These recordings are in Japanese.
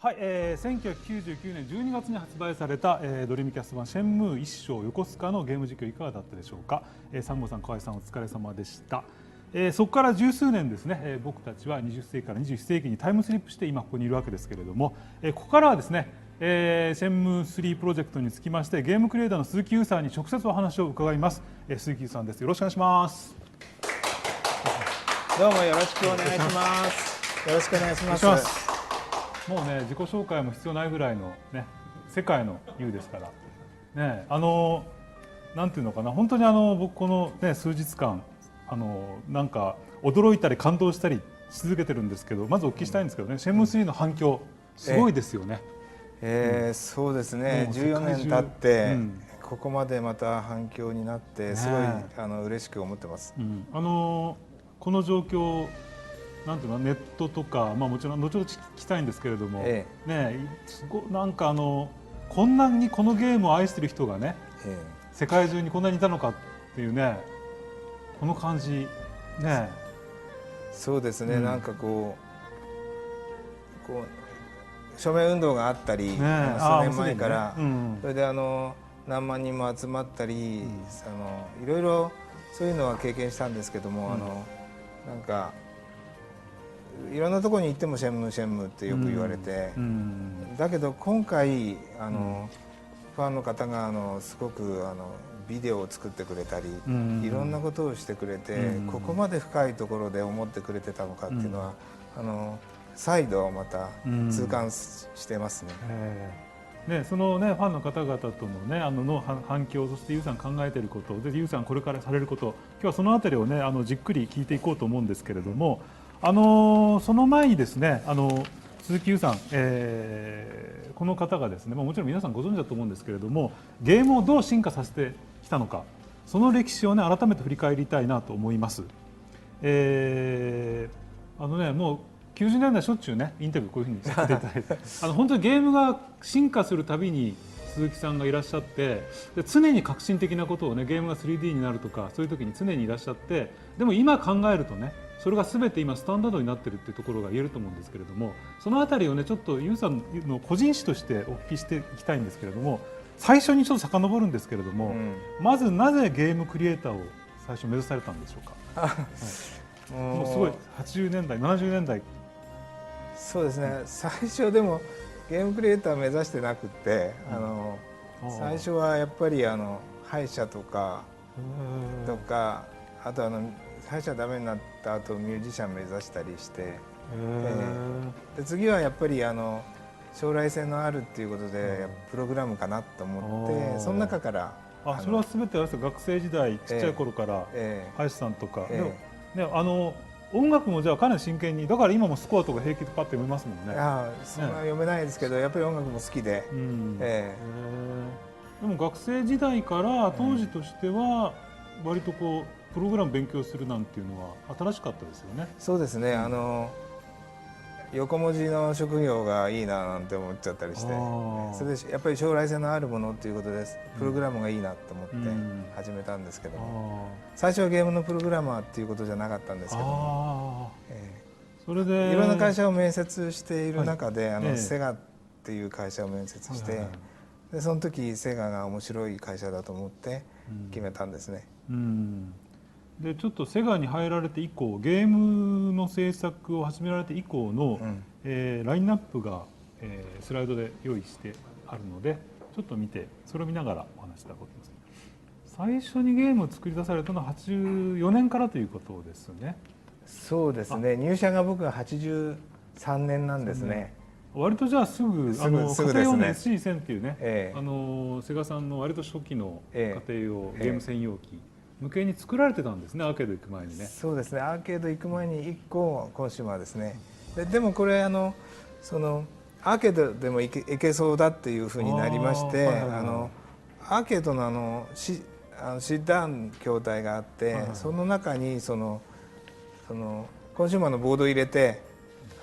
はい、1999年12月に発売された、ドリームキャスト版シェンムー一章横須賀のゲーム実況いかがだったでしょうか。三郷さん、河合さんお疲れ様でした。そこから十数年ですね、僕たちは20世紀から21世紀にタイムスリップして今ここにいるわけですけれども、ここからはですね、シェンムー3プロジェクトにつきましてゲームクリエイターの鈴木優さんに直接お話を伺います。鈴木優さんです。よろしくお願いします。どうもよろしくお願いします。よろしくお願いします。もうね、自己紹介も必要ないぐらいのね、世界の優ですからね。なんていうのかな、本当に僕このね数日間なんか驚いたり感動したりし続けてるんですけど、まずお聞きしたいんですけどね、シェンムー3の反響すごいですよね。そうですね。14年経って、ここまでまた反響になってすごい嬉しく思ってます。この状況なんていうの、ネットとか、もちろん後ほど聞きたいんですけれども、ね、すごなんかこんなにこのゲームを愛している人がね、世界中にこんなにいたのかっていうね、この感じね。そうですね。なんかこう署名運動があったり、数年前から、それで何万人も集まったり、いろいろそういうのは経験したんですけども、なんか。いろんなところに行ってもシェンムーシェンムーってよく言われて、だけど今回ファンの方がすごくビデオを作ってくれたり、いろんなことをしてくれて、ここまで深いところで思ってくれてたのかっていうのは再度また痛感してますね。そのねファンの方々とのね反響、そしてユウさん考えていることで、ユウさんこれからされること、今日はそのあたりをねじっくり聞いていこうと思うんですけれども。その前にですね、鈴木優さん、この方がですね、もちろん皆さんご存知だと思うんですけれども、ゲームをどう進化させてきたのか、その歴史をね改めて振り返りたいなと思います。もう90年代しょっちゅうねインタビューこういうふうにさせていただいて本当にゲームが進化するたびに鈴木さんがいらっしゃって、で常に革新的なことをね、ゲームが 3D になるとかそういう時に常にいらっしゃって、でも今考えるとね、それが全て今スタンダードになっているっていうところが言えると思うんですけれども、そのあたりをねちょっとユウさんの個人史としてお聞きしていきたいんですけれども、最初にちょっと遡るんですけれども、まずなぜゲームクリエイターを最初目指されたんでしょうか。もうすごい80年代70年代。そうですね。最初でもゲームクリエイター目指してなくて、最初はやっぱり歯医者とかあと歯医者ダメになった後ミュージシャン目指したりして、で次はやっぱり将来性のあるっていうことでプログラムかなと思って、その中からそれは全てあれですか、学生時代ちっちゃい頃から歯医者さんとか、音楽もじゃあかなり真剣に、だから今もスコアとか平気でパッと読めますもんね。そんな読めないですけど、やっぱり音楽も好きで。でも学生時代から当時としては割とこうプログラム勉強するなんていうのは新しかったですよね。そうですね。横文字の職業がいいななんて思っちゃったりして、それでやっぱり将来性のあるものということでプログラムがいいなと思って始めたんですけども、最初はゲームのプログラマーっていうことじゃなかったんですけども、それでいろんな会社を面接している中でセガっていう会社を面接して、でその時セガが面白い会社だと思って決めたんですね。でちょっとセガに入られて以降、ゲームの制作を始められて以降の、ラインナップが、スライドで用意してあるので、ちょっと見てそれを見ながらお話したいと思います。最初にゲームを作り出されたのは84年からということですね。そうですね。入社が僕が83年なんですね。割とじゃあすぐ家庭用の SC1000 っていうね、セガさんの割と初期の家庭用ゲーム専用機向けに作られてたんですね、アーケード行く前にね。そうですね。アーケード行く前に1個コンシューマーですね。でもこれそのアーケードでもいけそうだっていうふうになりまして、アーケードのシッダウン筐体があって、その中にそのコンシューマーのボードを入れて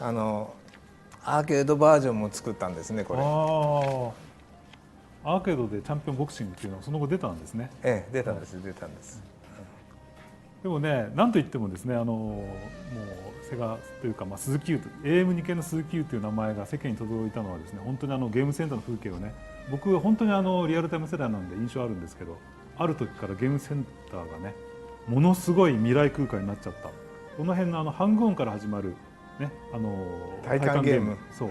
アーケードバージョンも作ったんですね、これ。アーケードでチャンピオンボクシングっていうのはその後出たんですね。出たんです。でもね、なんといってもですね、もうセガというか、鈴木優と AM2 系の鈴木優という名前が世間に轟いたのはですね、本当にゲームセンターの風景をね、僕は本当にリアルタイム世代なんで印象あるんですけど、ある時からゲームセンターがね、ものすごい未来空間になっちゃった。この辺のハングオンから始まるね、体感ゲーム、そう、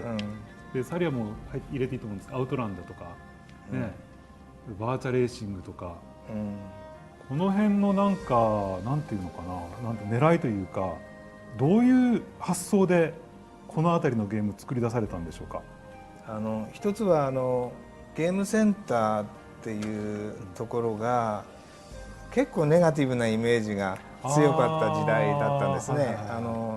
でサリアも入れていいと思うんです。アウトランダとかね、バーチャレーシングとか。この辺のなんていうのかな、なんて狙いというか、どういう発想でこの辺りのゲーム作り出されたんでしょうか。一つはゲームセンターっていうところが結構ネガティブなイメージが強かった時代だったんですね。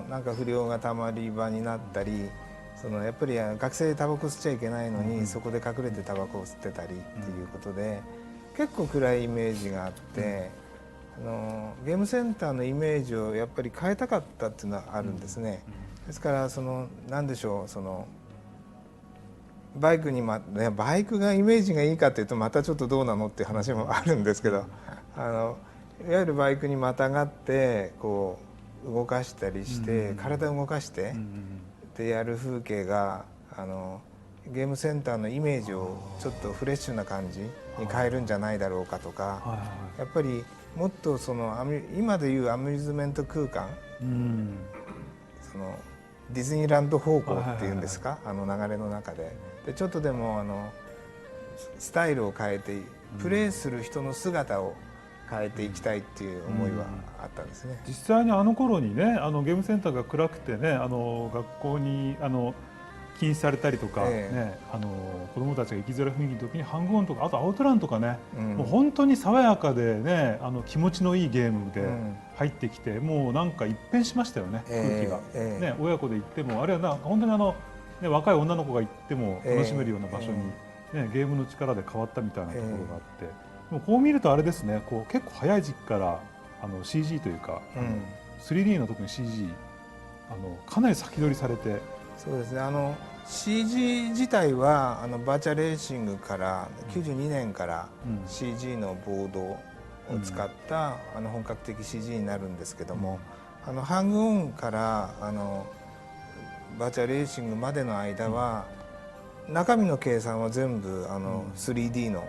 なんか不良がたまり場になったり、やっぱり学生でタバコ吸っちゃいけないのに、そこで隠れてタバコを吸ってたりっていうことで、結構暗いイメージがあって、ゲームセンターのイメージをやっぱり変えたかったっていうのはあるんですね。ですから何でしょう、バイクがイメージがいいかっていうとまたちょっとどうなのっていう話もあるんですけど、いわゆるバイクにまたがってこう動かしたりして、体を動かしてでやる風景がゲームセンターのイメージをちょっとフレッシュな感じに変えるんじゃないだろうかとか、やっぱりもっと今でいうアミューズメント空間、ディズニーランド方向っていうんですか、流れの中でちょっとでもスタイルを変えてプレーする人の姿を変えていきたいっていう思いはあったんですね。実際に頃にね、ゲームセンターが暗くてね、学校に禁止されたりとか、子どもたちが生きづらい雰囲気の時にハングオンとか、あとアウトランとかね、もう本当に爽やかでね、気持ちのいいゲームで入ってきて、もうなんか一変しましたよね、空気が、ね、親子で行っても、あるいは本当に若い女の子が行っても楽しめるような場所に、ゲームの力で変わったみたいなところがあって、もうこう見るとあれですね、結構早い時期からCG というか、3D の特に CG かなり先取りされて。そうですね、CG 自体はバーチャレーシングから92年から CG のボードを使った本格的 CG になるんですけども、ハングオンからバーチャレーシングまでの間は中身の計算は全部3D の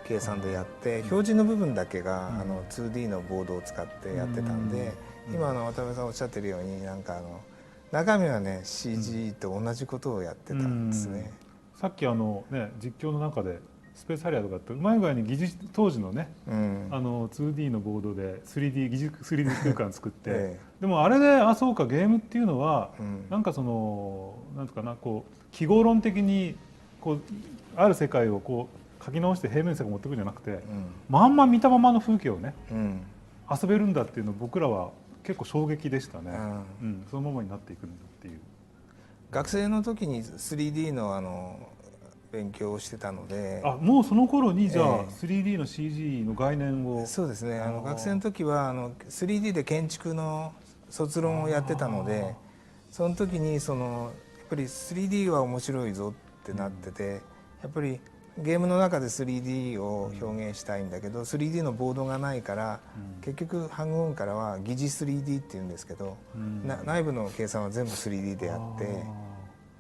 計算でやって、表示の部分だけが2D のボードを使ってやってたんで、今渡辺さんおっしゃってるように中身はね CG と同じことをやってたんですね。さっき実況の中でスペースハリアーとかってうまい具合に当時のね、2D のボードで 3D 空間作って、でもあれでそうかゲームっていうのは、なんかなんていうかな、記号論的にある世界を書き直して平面世界持ってくるんじゃなくて、まんま見たままの風景をね、遊べるんだっていうのを僕らは結構衝撃でしたね。そのままになっていくんだっていう。学生の時に 3D の勉強をしてたので、もうその頃にじゃあ 3D の CG の概念を。そうですね、学生の時は3D で建築の卒論をやってたので、その時にやっぱり 3D は面白いぞってなってて、やっぱりゲームの中で 3D を表現したいんだけど、3D のボードがないから、結局ハングオンからは疑似 3D っていうんですけど、内部の計算は全部 3D でやって、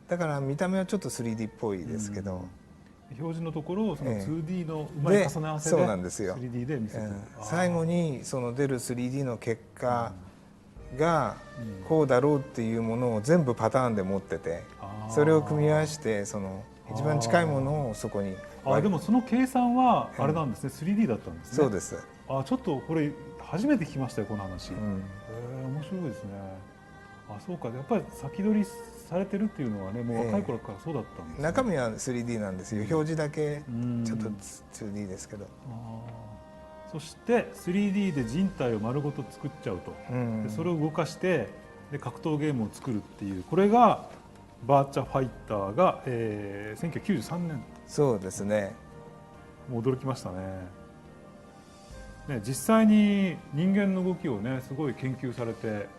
だから見た目はちょっと 3D っぽいですけど、表示のところを2D のうまい重ね合わせで 3D で見せて、最後に出る 3D の結果がこうだろうっていうものを全部パターンで持ってて、それを組み合わせて一番近いものをそこに。でもその計算はあれなんですね、3D だったんですね。そうです。ちょっとこれ初めて聞きましたよ、この話。面白いですね。そうか、やっぱり先取りされてるっていうのはね、もう若い頃からそうだったんですね。中身は 3D なんですよ、表示だけちょっと 2D ですけど。そして 3D で人体を丸ごと作っちゃうと、でそれを動かしてで格闘ゲームを作るっていう、これがバーチャファイターが、1993年。そうですね。もう驚きましたね。実際に人間の動きをねすごい研究されて、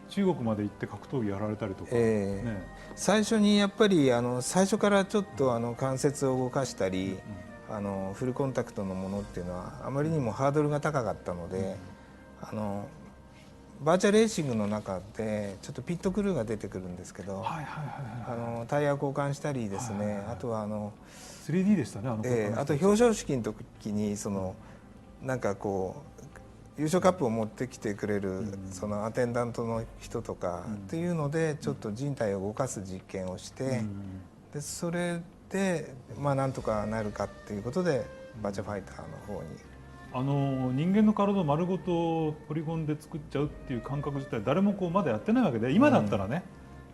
中国まで行って格闘技やられたりとか、最初にやっぱり最初からちょっと関節を動かしたり、フルコンタクトのものっていうのはあまりにもハードルが高かったので、バーチャルレーシングの中でちょっとピットクルーが出てくるんですけど、タイヤ交換したりですね、あとは3D でしたね、あと表彰式の時になんかこう優勝カップを持ってきてくれるそのアテンダントの人とかっていうのでちょっと人体を動かす実験をして、でそれでなんとかなるかっていうことでバーチャファイターの方に。人間の体を丸ごとポリゴンで作っちゃうっていう感覚自体誰もまだやってないわけで、今だったらね、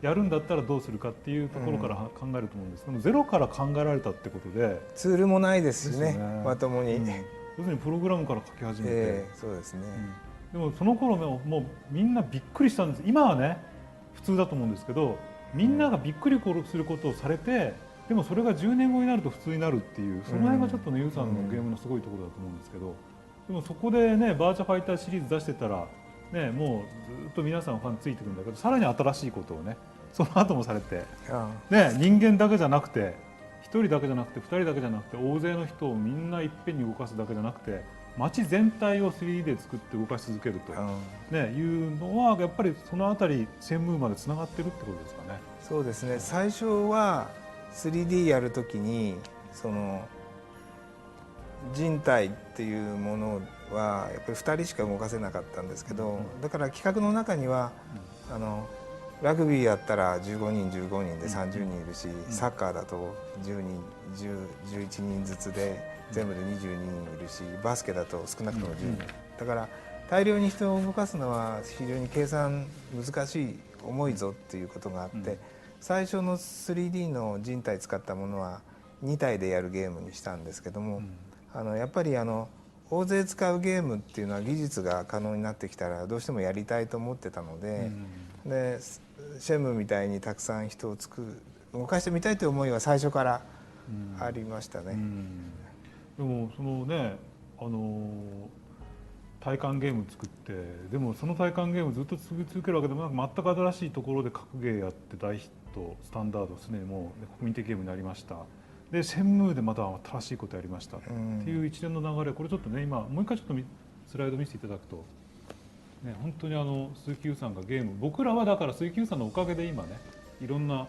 やるんだったらどうするかっていうところから考えると思うんですけど、ゼロから考えられたってことでツールもないですしね、まともに、要するにプログラムから書き始めて、そうですね、でもその頃ね、もうみんなびっくりしたんです。今はね普通だと思うんですけど、みんながびっくりすることをされて、でもそれが10年後になると普通になるっていう、その辺がちょっとね、ユウさんのゲームのすごいところだと思うんですけど、でもそこでねバーチャファイターシリーズ出してたらね、もうずっと皆さんファンついてくるんだけど、さらに新しいことをねその後もされて、ね、人間だけじゃなくて1人だけじゃなくて2人だけじゃなくて大勢の人をみんないっぺんに動かすだけじゃなくて、街全体を 3D で作って動かし続けると、いうのはやっぱりそのあたりシェンムーまでつながってるってことですかね。そうですね、最初は 3D やるときにその人体っていうものはやっぱり2人しか動かせなかったんですけど、だから企画の中にはラグビーやったら15人15人で30人いるし、サッカーだと10人11人ずつで全部で22人いるし、バスケだと少なくとも10人、だから大量に人を動かすのは非常に計算難しい、重いぞっていうことがあって、最初の 3D の人体使ったものは2体でやるゲームにしたんですけども、やっぱり大勢使うゲームっていうのは技術が可能になってきたらどうしてもやりたいと思ってたので、シェムみたいにたくさん人を動かしてみたいという思いは最初からありましたね。でもそのね、体感ゲーム作って、でもその体感ゲームずっと作り続けるわけでもなく、全く新しいところで格ゲーやって大ヒット、スタンダード、すでにもう国民的ゲームになりました。でシェンムーでまた新しいことやりましたっていう一連の流れ、これちょっとね今もう一回ちょっとスライド見せていただくと、ね、本当に鈴木優さんがゲーム、僕らはだから鈴木優さんのおかげで今ね、いろんな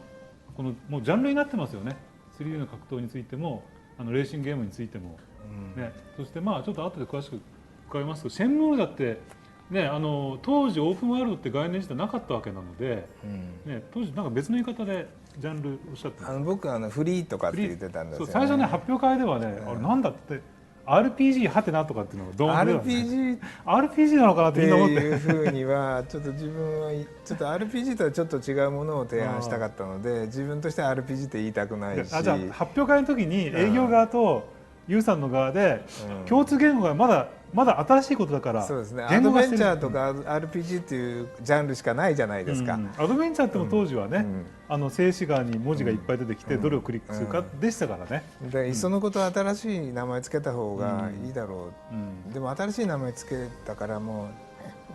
このもうジャンルになってますよね。 3D の格闘についてもレーシングゲームについても、そしてちょっと後で詳しく伺いますけど、シェンムーだってね、当時オープンワールドって概念自体なかったわけなので、当時なんか別の言い方でジャンルおっしゃってます。僕フリーとかって言ってたんですよね。最初ね発表会ではね、あれなんだって RPG はてなとかっていうのがどうも RPG なのかなってみんな思っていうふうにはちょっと自分はちょっと RPG とはちょっと違うものを提案したかったので、自分としては RPG って言いたくないし、じゃあ発表会の時に営業側とユウさんの側で共通言語がまだ新しいことだから、そうですね、アドベンチャーとか RPG っていうジャンルしかないじゃないですか。アドベンチャーっても当時はね、静止画に文字がいっぱい出てきてどれをクリックするかでしたからね。でいっそのこと新しい名前つけた方がいいだろう、でも新しい名前つけたからも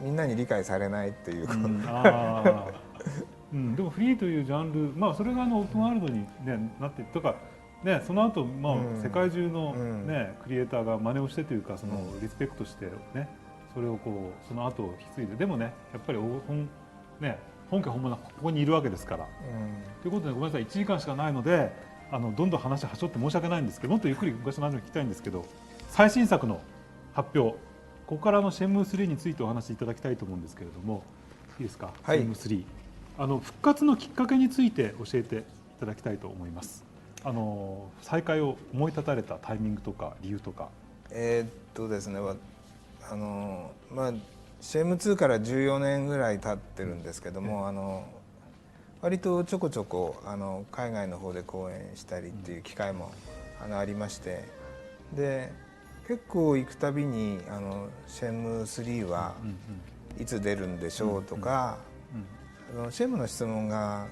うみんなに理解されないっていう、でもフリーというジャンル、それがオープンワールドに、なってとかね、その後、世界中の、クリエイターが真似をしてというか、そのリスペクトしてね、それをその後を引き継いで、でもねやっぱり本家本物はここにいるわけですから。ということでごめんなさい、1時間しかないのでどんどん話はしょって申し訳ないんですけど、もっとゆっくり昔の話を聞きたいんですけど、最新作の発表、ここからシェンムー3についてお話しいただきたいと思うんですけれども、いいですか。シェンムー3、復活のきっかけについて教えていただきたいと思います。再開を思い立たれたタイミングとか理由とか。ですね、シェンムー2から14年ぐらい経ってるんですけども、割とちょこちょこ海外の方で公演したりっていう機会もありまして、で結構行くたびにシェンムー3はいつ出るんでしょうとか、シェンムーの質問が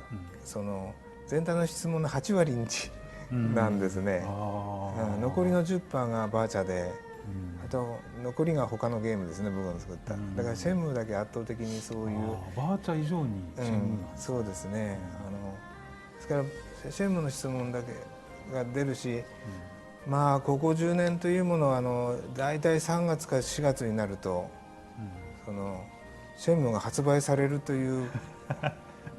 全体の質問の8割なんですね。残りの 10% がバーチャで、あと残りが他のゲームですね、僕の作った。だからシェンムーだけ圧倒的にそういうバーチャ以上にシェンムー、そうですね。ですからシェンムーの質問だけが出るし、ここ10年というものはだいたい3月か4月になると、シェンムが発売されるという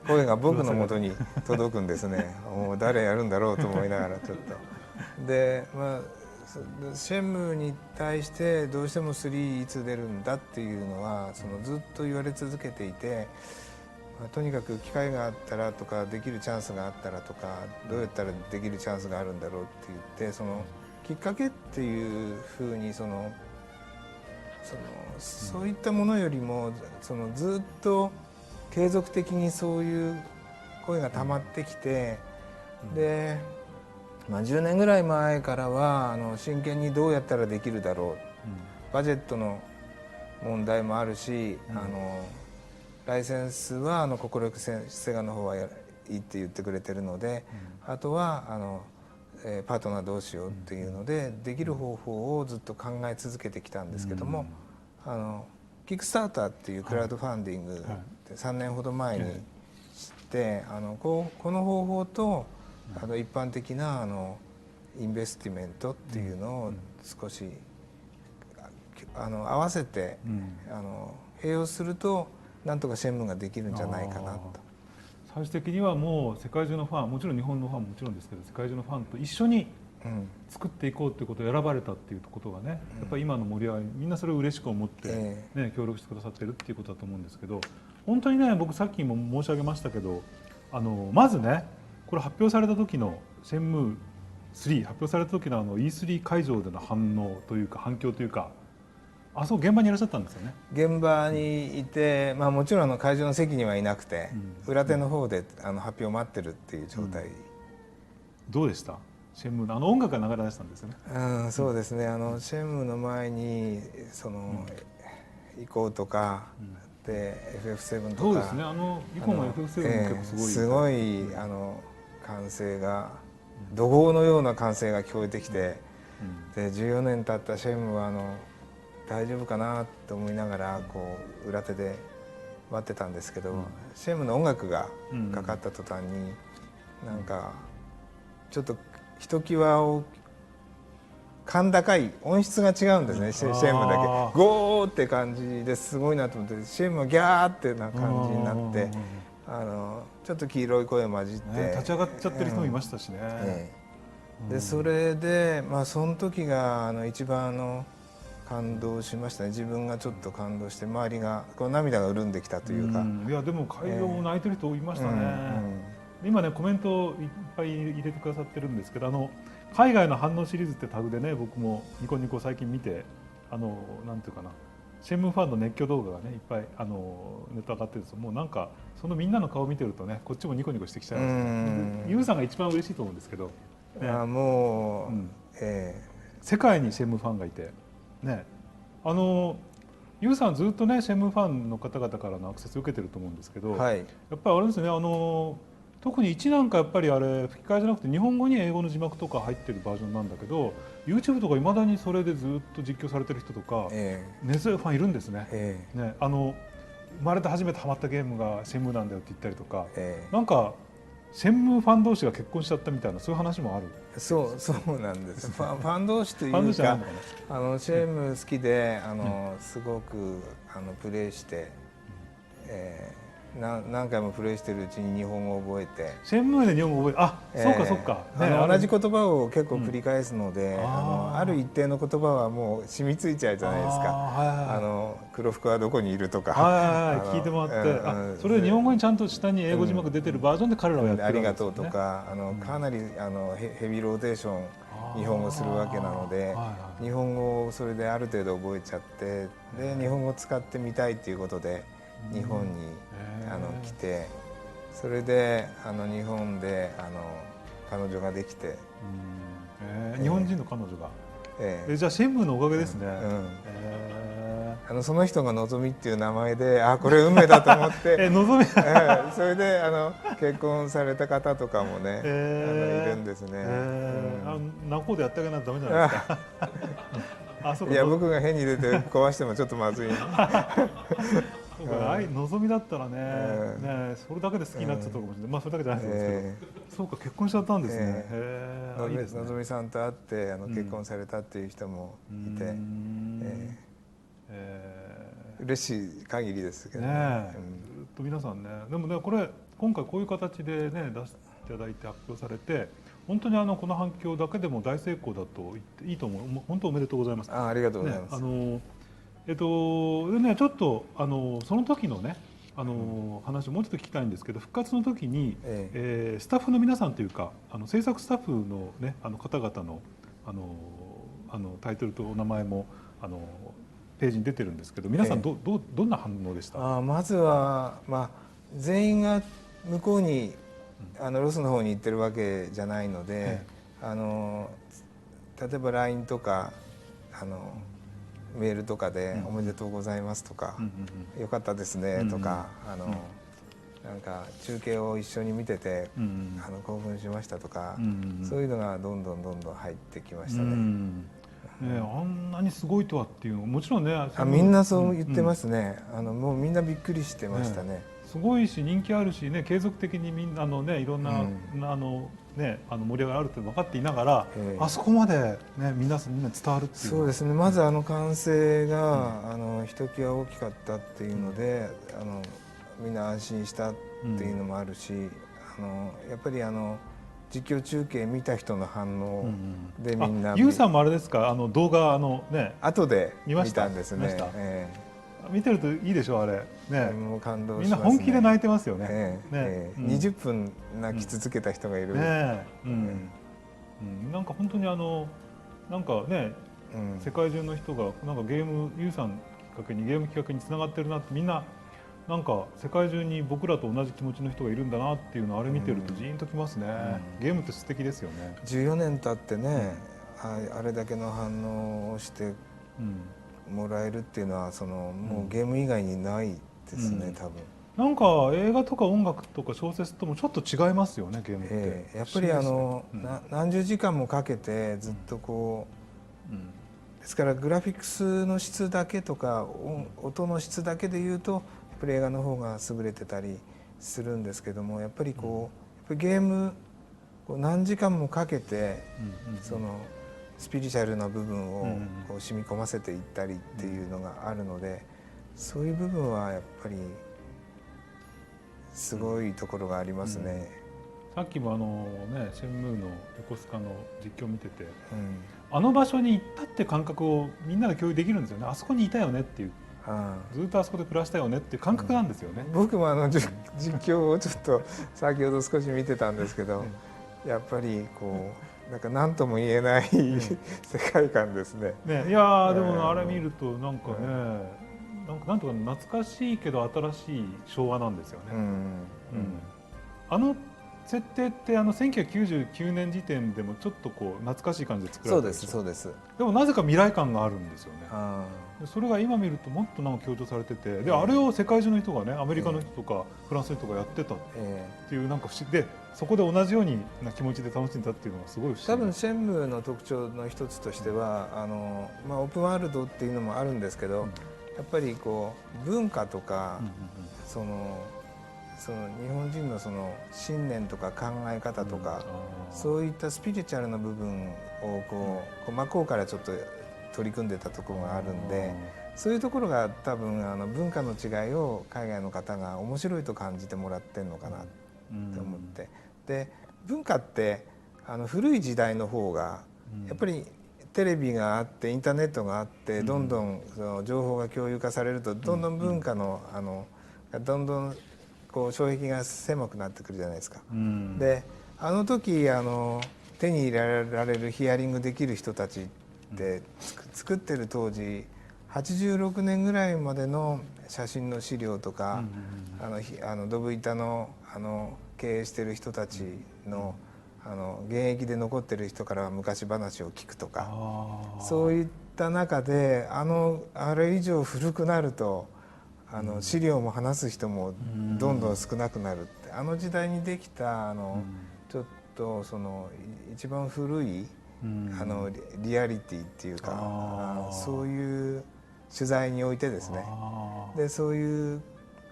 声が僕のもとに届くんですね。もう誰やるんだろうと思いながらちょっと。で、シェンムに対してどうしても3いつ出るんだっていうのはずっと言われ続けていて、とにかく機会があったらとかできるチャンスがあったらとかどうやったらできるチャンスがあるんだろうって言って、きっかけっていうふうにそういったものよりもずっと継続的にそういう声が溜まってきて、で、10年ぐらい前からは真剣にどうやったらできるだろう、バジェットの問題もあるし、ライセンスは快くセガの方はいいって言ってくれてるので、あとはパートナーどうしようっていうのでできる方法をずっと考え続けてきたんですけども、キックスターターっていうクラウドファンディングで3年ほど前に知って、この方法と一般的なインベスティメントっていうのを少し合わせて併用するとなんとかシェンムができるんじゃないかなと。最終的にはもう世界中のファン、もちろん日本のファンももちろんですけど、世界中のファンと一緒に作っていこうということを選ばれたっていうことがね、やっぱり今の盛り上がり、みんなそれを嬉しく思って、協力してくださってるっていうことだと思うんですけど、本当にね、僕さっきも申し上げましたけど、まずね、これ発表された時のシェンム3発表された時のE3 会場での反応というか反響というか、そう現場にいらっしゃったんですよね。現場にいて、もちろん会場の席にはいなくて、裏手の方で発表を待ってるっていう状態。どうでしたシェンムの音楽が流れ出したんですよね。そうですね、シェンムの前に行こうとか、で FF7 とか、そうですね、以降の FF7 も結構すごい歓声が怒号のような歓声が聞こえてきて、で14年経ったシェンムは大丈夫かなと思いながら裏手で待ってたんですけど、シェンムの音楽がかかった途端になんかちょっとひときわ甲高い音質が違うんですね。シェンムだけゴーって感じですごいなと思って、シェンムはギャーってな感じになって、ちょっと黄色い声混じって、立ち上がっちゃってる人もいましたしね。でそれでその時が一番感動しましたね。自分がちょっと感動して、周りが涙が潤んできたというか。いやでも会場も泣いてる人いましたね。今ねコメントをいっぱい入れてくださってるんですけど、海外の反応シリーズってタグでね、僕もニコニコ最近見て、なんていうかな、シェンムファンの熱狂動画がねいっぱいネット上がってるんですよ。もうなんかそのみんなの顔を見てるとね、こっちもニコニコしてきちゃいますね。ユウさんが一番嬉しいと思うんですけど、もう、世界にシェンムファンがいてね、ユウさんずっとねシェンムファンの方々からのアクセスを受けてると思うんですけど、やっぱりあれですね、特に1なんかやっぱりあれ吹き替えじゃなくて日本語に英語の字幕とか入ってるバージョンなんだけど、 YouTube とかいまだにそれでずっと実況されてる人とか、根強いファンいるんですね。生まれて初めてハマったゲームがシェンムなんだよって言ったりとか、なんかシェンムファン同士が結婚しちゃったみたいな、そういう話もある。そうなんです。ファン同士というか、シェンム好きですごくプレイして、何回もプレイしてるうちに日本語を覚えて、シェンムで日本語覚えて、そうかそうか、同じ言葉を結構繰り返すので、ある一定の言葉はもう染みついちゃうじゃないですか。黒服はどこにいるとか聞いてもらって、それで日本語にちゃんと下に英語字幕出てるバージョンで彼らはやってるわけですね。ありがとうとかかなりヘビーローテーション日本語するわけなので、日本語をそれである程度覚えちゃって、で日本語を使ってみたいということで日本に来て、それで日本で彼女ができて、日本人の彼女が、じゃあシェンムのおかげですね。その人がのぞみっていう名前で、これ運命だと思ってのぞみそれで結婚された方とかもねいるんですね。仲人でやってあげないとダメじゃないですか。いや僕が変に出て壊してもちょっとまずい。のぞみだったらね、それだけで好きになっちゃったかもしれない。それだけじゃないですけど、そうか結婚しちゃったんですね。のぞみさんと会って結婚されたっていう人もいて、嬉しい限りですけどね。ずっと皆さんね、でもねこれ今回こういう形でね出していただいて発表されて、本当にこの反響だけでも大成功だと言っていいと思う。本当おめでとうございます。ありがとうございます。でねちょっとその時のね話をもうちょっと聞きたいんですけど、復活の時に、スタッフの皆さんというか制作スタッフのね方々のタイトルとお名前もページに出てるんですけど、皆さんどんな反応でした？まずは、全員が向こうにロスの方に行ってるわけじゃないので、例えば LINE とかメールとかで「おめでとうございます」とか「よかったですね」とかなんか中継を一緒に見てて興奮しましたとか、そういうのがどんどん入ってきましたね。あんなにすごいとはっていうのもちろんね、みんなそう言ってますね。もうみんなびっくりしてましたね。すごいし人気あるしね、継続的にみんなねいろんな盛り上がりあるって分かっていながら、あそこまでねみんな伝わるっていう。そうですね。まず歓声がひときわ大きかったっていうので、みんな安心したっていうのもあるし、やっぱり実況中継見た人の反応でみんな。ユウさんもあれですか、動画ね後で見たんですね。見てるといいでしょあれね。もう感動しますね。みんな本気で泣いてますよね。20分泣き続けた人がいる。なんか本当になんかね、世界中の人がなんかゲームユウさんきっかけにゲーム企画につながってるなって、みんななんか世界中に僕らと同じ気持ちの人がいるんだなっていうのをあれ見てるとジーンときますね。ゲームって素敵ですよね。14年経ってね、あれだけの反応をしてもらえるっていうのはもうゲーム以外にないですね、多分。なんか映画とか音楽とか小説ともちょっと違いますよね、ゲームって。やっぱり何十時間もかけてずっとこう、ですからグラフィックスの質だけとか音の質だけでいうと映画の方が優れてたりするんですけども、やっぱりゲーム何時間もかけてスピリチュアルな部分を染み込ませていったりっていうのがあるので、そういう部分はやっぱりすごいところがありますね。さっきもシェンムーの横須賀の実況を見てて、あの場所に行ったって感覚をみんなで共有できるんですよね。あそこにいたよねっていう、ずっとあそこで暮らしたよねっていう感覚なんですよね。僕も実況をちょっと先ほど少し見てたんですけど、やっぱりなんか何とも言えない世界観ですね。いやでもあれ見るとなんかね、なんとか懐かしいけど新しい昭和なんですよね。あの設定って1999年時点でもちょっと懐かしい感じで作られたでしょ。そうです。でもなぜか未来感があるんですよね。それが今見るともっとなんか強調されてて、であれを世界中の人がね、アメリカの人とかフランスの人がやってたっていうなんか不思議で、そこで同じような気持ちで楽しんだっていうのがすごい不思議。多分シェンムーの特徴の一つとしてはオープンワールドっていうのもあるんですけど、やっぱり文化とか日本人の信念とか考え方とか、そういったスピリチュアルな部分を真っ向からちょっと取り組んでたところがあるんで、そういうところが多分文化の違いを海外の方が面白いと感じてもらってるのかなって思って、で文化って古い時代の方がやっぱりテレビがあってインターネットがあって、どんどん情報が共有化されるとどんどん文化のどんどん障壁が狭くなってくるじゃないですか。で時手に入れられるヒアリングできる人たちって作ってる当時86年ぐらいまでの写真の資料とかドブ板の経営してる人たちの現役で残ってる人から昔話を聞くとか、そういった中であれ以上古くなると資料も話す人もどんどん少なくなるって、時代にできたちょっと一番古いリアリティっていうか、そういう取材においてですね、でそういう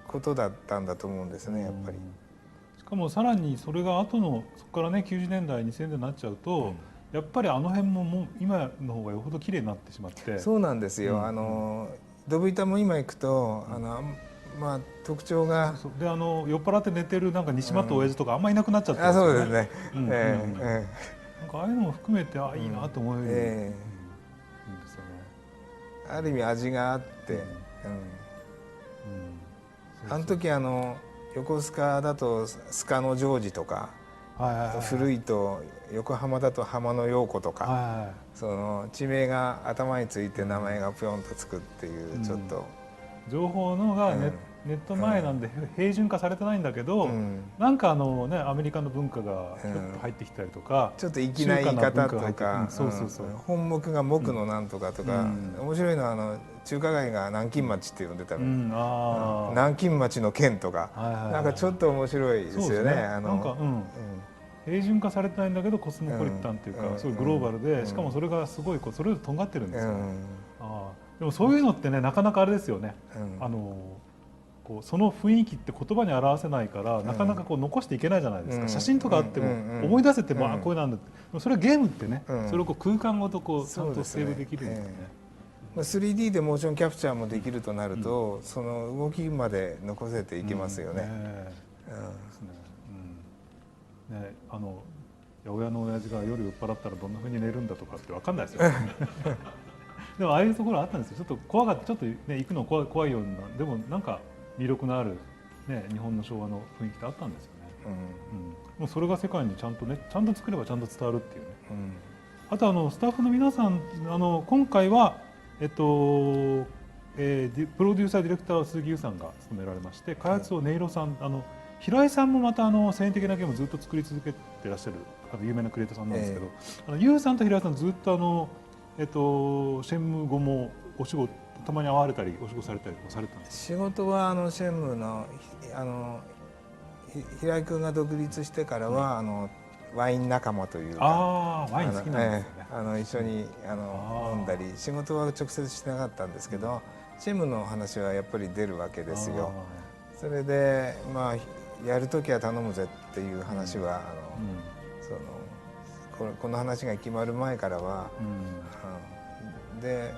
ことだったんだと思うんですね、やっぱり。しかもさらにそれが後のそこからね90年代2000年代になっちゃうと、やっぱり辺も今の方がよほど綺麗になってしまって。そうなんですよ。ドブ板も今行くとまあ特徴がで酔っ払って寝てるなんか西松親父とかあんまりいなくなっちゃってるんですそうよね。ですね。なんかああいうのも含めていいなと思えるんですよね。ある意味味があって、あの時横須賀だと須賀のジョージとか、古いと横浜だと浜の陽子とか、その地名が頭について名前がぴょんとつくっていうちょっと情報のがネット前なんで平準化されてないんだけど、なんかアメリカの文化がちょっと入ってきたりとか、ちょっと粋な言い方とか、本目が木のなんとかとか、面白いのは中華街が南京町って呼んでたの、南京町の県とか、なんかちょっと面白いですよね。なんか平準化されてないんだけどコスモポリタンっていうか、すごいグローバルで、しかもそれがすごいそれぞれとんがってるんですよ。でもそういうのってね、なかなかあれですよね。その雰囲気って言葉に表せないから、なかなか残していけないじゃないですか。写真とかあっても思い出せてもこういうなんだって、それはゲームってね、それを空間ごとちゃんとセーブできるんですよね。3D でモーションキャプチャーもできるとなると、その動きまで残せていけますよね。親の親父が夜酔っ払ったらどんな風に寝るんだとかって分かんないですよね。でもああいうところあったんですよ。ちょっと怖がって、ちょっとね行くの怖いような、でもなんか魅力のあるね日本の昭和の雰囲気ってあったんですよね。もうそれが世界にちゃんと作ればちゃんと伝わるっていうね。あとスタッフの皆さん今回はプロデューサーディレクターは鈴木優さんが務められまして、開発を音色さん、平井さんもまた先鋭的なゲームをずっと作り続けてらっしゃる有名なクリエイターさんなんですけど、優さんと平井さんずっとシェンム後もお仕事たまに会われたりお仕事されたりとかされたんですか？仕事はシェンムの平井君が独立してからはワイン仲間というか、ワイン好きなんですよね。一緒に飲んだり、仕事は直接してなかったんですけど、シェンムの話はやっぱり出るわけですよ。それでまあやるときは頼むぜっていう話はこの話が決まる前からは、で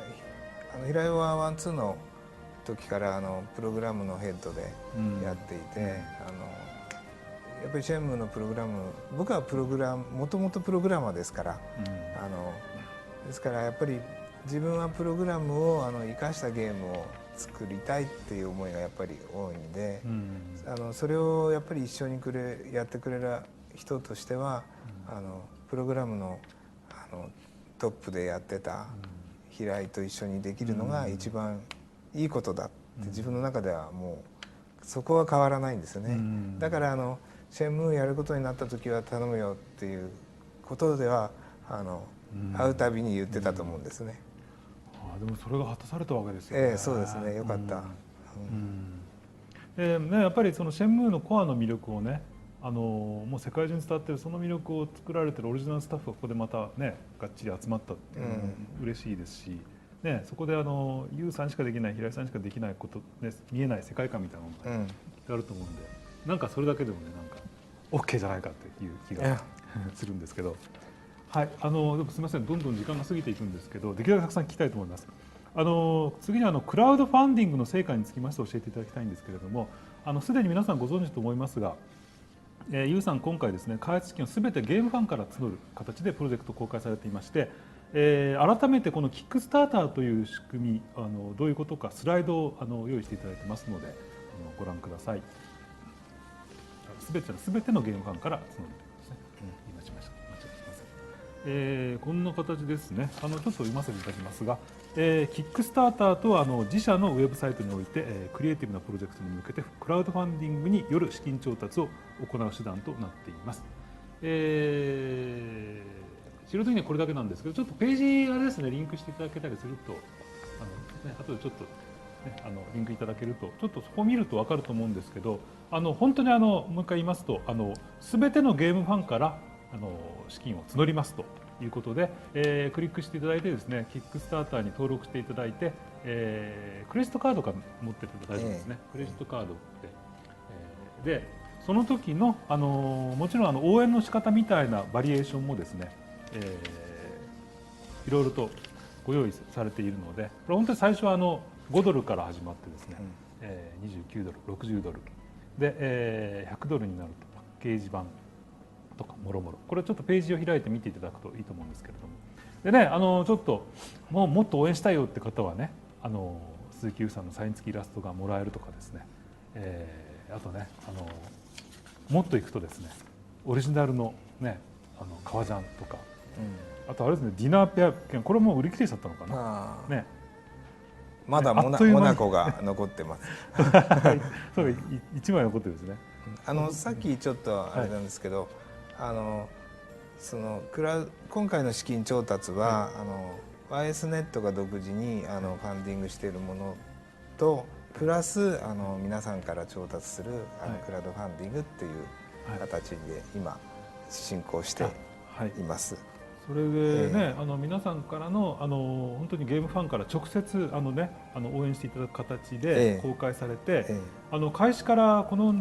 平井はワンツーの時からプログラムのヘッドでやっていて、やっぱりシェンムのプログラム、僕はもともとプログラマーですから、ですからやっぱり自分はプログラムを生かしたゲームを作りたいっていう思いがやっぱり多いんで、それをやっぱり一緒にやってくれる人としては、プログラムのトップでやってた平井と一緒にできるのが一番いいことだって自分の中ではもうそこは変わらないんですよね。だからシェンムーやることになった時は頼むよっていうことでは会うたびに言ってたと思うんですね。でもそれが果たされたわけですよね。そうですね、よかった。やっぱりそのシェンムーのコアの魅力をね、もう世界中に伝わってるその魅力を作られてるオリジナルスタッフがここでまたねがっちり集まったっていうのも嬉しいですし、そこでユウさんしかできない、平井さんしかできないこと、ね、見えない世界観みたいなのがあると思うんで、なんかそれだけでもねなんか OK じゃないかっていう気がするんですけど、はい、でもすみません、どんどん時間が過ぎていくんですけど、できるだけたくさん聞きたいと思います。次にクラウドファンディングの成果につきまして教えていただきたいんですけれども、すでに皆さんご存知と思いますが、ユウさん今回ですね、開発資金をすべてゲームファンから募る形でプロジェクトを公開されていまして、改めてこのキックスターターという仕組み、どういうことかスライドを用意していただいてますのでご覧ください。すべてのゲームファンから募るということですね。間違えました。こんな形ですね。ちょっと読ませていただきますが、キックスターターとは自社のウェブサイトにおいて、クリエイティブなプロジェクトに向けてクラウドファンディングによる資金調達を行う手段となっています。資料的にはこれだけなんですけど、ちょっとページあれですね、リンクしていただけたりすると、後でちょっと、リンクいただけると、ちょっとそこを見ると分かると思うんですけど、本当にもう一回言いますと、すべてのゲームファンから資金を募りますということで、クリックしていただいてですね、キックスターターに登録していただいて、クレジットカードが持ってて大丈夫ですね。クレジットカードで、その時のもちろん応援の仕方みたいなバリエーションもですね、いろいろとご用意されているので、これ本当に最初は5ドルから始まってですね、29ドル、60ドルで、100ドルになるとパッケージ版とかもろもろ、これちょっとページを開いて見ていただくといいと思うんですけれども、でね、ちょっともっと応援したいよって方はね、鈴木優さんのサイン付きイラストがもらえるとかですね、あとね、もっといくとですね、オリジナルのね、革ジャンとか、あとあれですね、ディナーペア券、これも売り切れちゃったのかな、ね、まだモナコが残ってます。そう、1枚残ってるんですね。さっきちょっとあれなんですけど、今回の資金調達は、YS ネットが独自にファンディングしているものとプラス皆さんから調達するクラウドファンディングっていう形で今進行しています。それでね、皆さんからの本当にゲームファンから直接応援していただく形で公開されて、開始からこの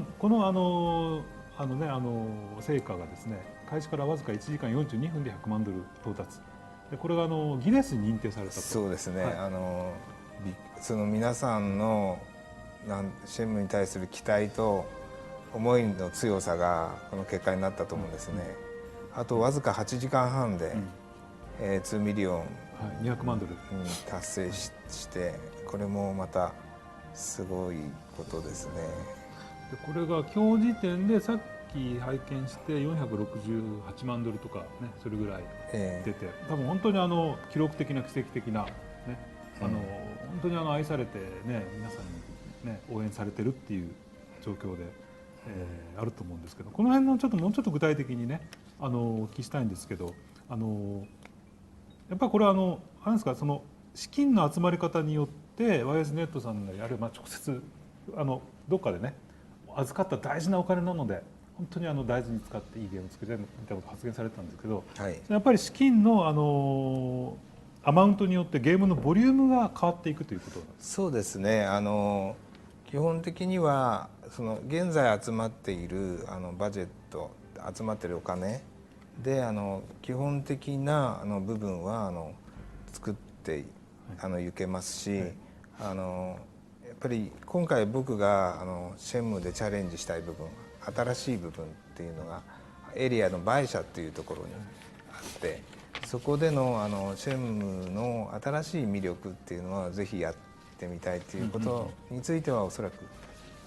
成果がですね、開始からわずか1時間42分で100万ドル到達で、これがギネスに認定されたと。そうですね、その皆さんのシェムに対する期待と思いの強さがこの結果になったと思うんですね。あとわずか8時間半で、2ミリオン、200万ドル達成して、これもまたすごいことですね。でこれが今日時点でさっき拝見して468万ドルとかね、それぐらい出て、多分本当に記録的な奇跡的なね、本当に愛されてね、皆さんにね応援されてるっていう状況で、あると思うんですけど、この辺のもうちょっと具体的にねお聞きしたいんですけど、やっぱりこれあれですか、その資金の集まり方によって YS ネットさんがやる、直接どっかでね預かった大事なお金なので本当に大事に使っていいゲームを作りたいみたいなことを発言されてたんですけど、やっぱり資金のアマウントによってゲームのボリュームが変わっていくということなんですか？そうですね、基本的にはその現在集まっているバジェット、集まっているお金で基本的な部分は作っていけますし、やっぱり今回僕がシェムでチャレンジしたい部分、新しい部分っていうのがエリアのバイ社っていうところにあって、そこでのシェムの新しい魅力っていうのはぜひやってみたいということについてはおそらく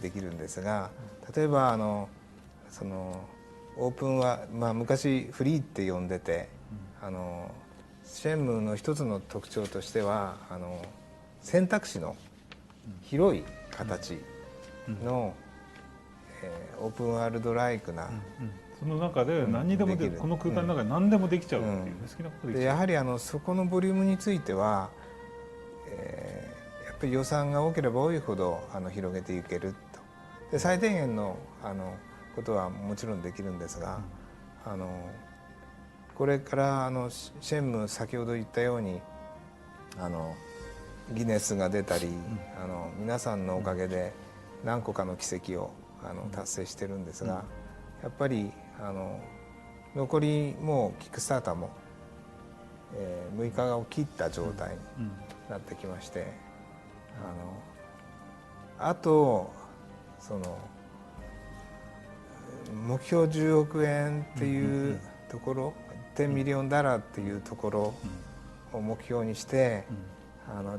できるんですが、例えばそのオープンは、昔フリーって呼んでて、シェムの一つの特徴としては選択肢の広い形の、オープンワールドライクな、その中で何にでもこの空間の中で何でもできちゃうっていう、好きなことできちゃう。やはりそこのボリュームについては、やっぱり予算が多ければ多いほど広げていけると。で最低限のことはもちろんできるんですが、これからシェム、先ほど言ったようにギネスが出たり、皆さんのおかげで何個かの奇跡を達成してるんですが、やっぱり残りもうキックスターターも、6日を切った状態になってきまして、あとその目標10億円っていうところ、10ミリオンダラーっていうところを目標にして、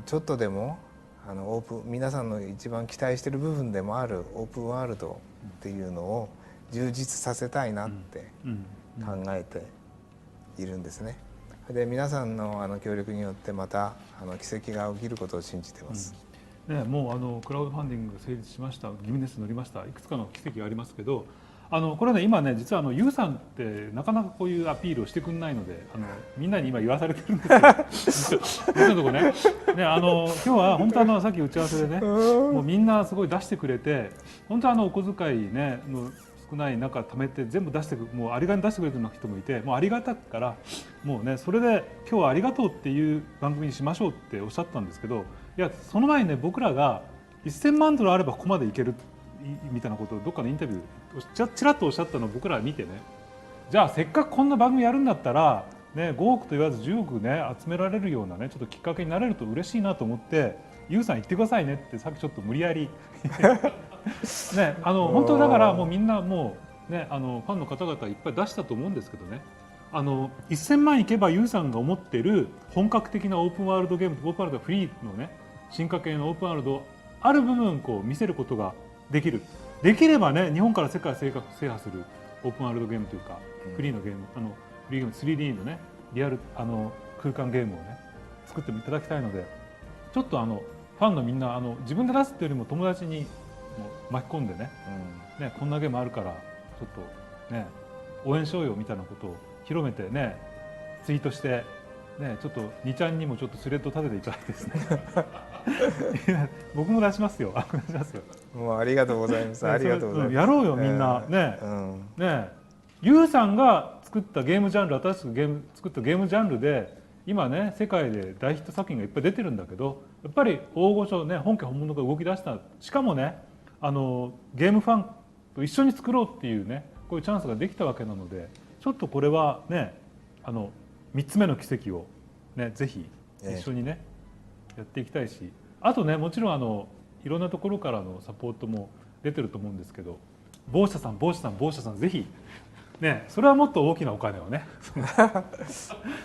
ちょっとでも皆さんの一番期待している部分でもあるオープンワールドっていうのを充実させたいなって考えているんですね。で皆さんの協力によってまた奇跡が起きることを信じています。もうクラウドファンディングが成立しました、ギネス乗りました、いくつかの奇跡がありますけど、これはね今ね実はユウさんってなかなかこういうアピールをしてくれないのでみんなに今言わされてるんですけど実のとこね今日は本当さっき打ち合わせでねもうみんなすごい出してくれて、本当お小遣いね少ない中貯めて全部出してもうありがたに出してくれてる人もいて、もうありがたくからもうねそれで今日はありがとうっていう番組にしましょうっておっしゃったんですけど、いやその前にね僕らが1000万ドルあればここまでいけるみたいなことをどっかのインタビューちらっとおっしゃったのを僕ら見てね、じゃあせっかくこんな番組やるんだったら、ね、5億と言わず10億ね集められるようなねちょっときっかけになれると嬉しいなと思ってユウさん行ってくださいねってさっきちょっと無理やりね、本当だからもうみんなもうねファンの方々いっぱい出したと思うんですけどね、1000万いけばユウさんが思ってる本格的なオープンワールドゲーム、オープンワールドフリーのね進化系のオープンワールドある部分こう見せることができる。できればね日本から世界を制覇するオープンワールドゲームというか、フリーのゲームフリーゲーム 3D のねリアル空間ゲームをね作ってもいただきたいので、ちょっとファンのみんな自分で出すっていうよりも友達にも巻き込んでね、こんなゲームあるからちょっとね応援しようよみたいなことを広めてねツイートしてね、ちょっと2ちゃんにもちょっとスレッド立てていただいてですね僕も出しますよ。出しますよ。もうありがとうございます。ありがとうございます。やろうよみんなね。ね、ユウさんが作ったゲームジャンル、新しく作ったゲームジャンルで今ね世界で大ヒット作品がいっぱい出てるんだけど、やっぱり大御所ね本家本物が動き出した、しかもねゲームファンと一緒に作ろうっていうねこういうチャンスができたわけなので、ちょっとこれはね3つ目の奇跡をねぜひ一緒にね、やっていきたいし、あとねもちろんいろんなところからのサポートも出てると思うんですけど、某社さんぜひね、それはもっと大きなお金をね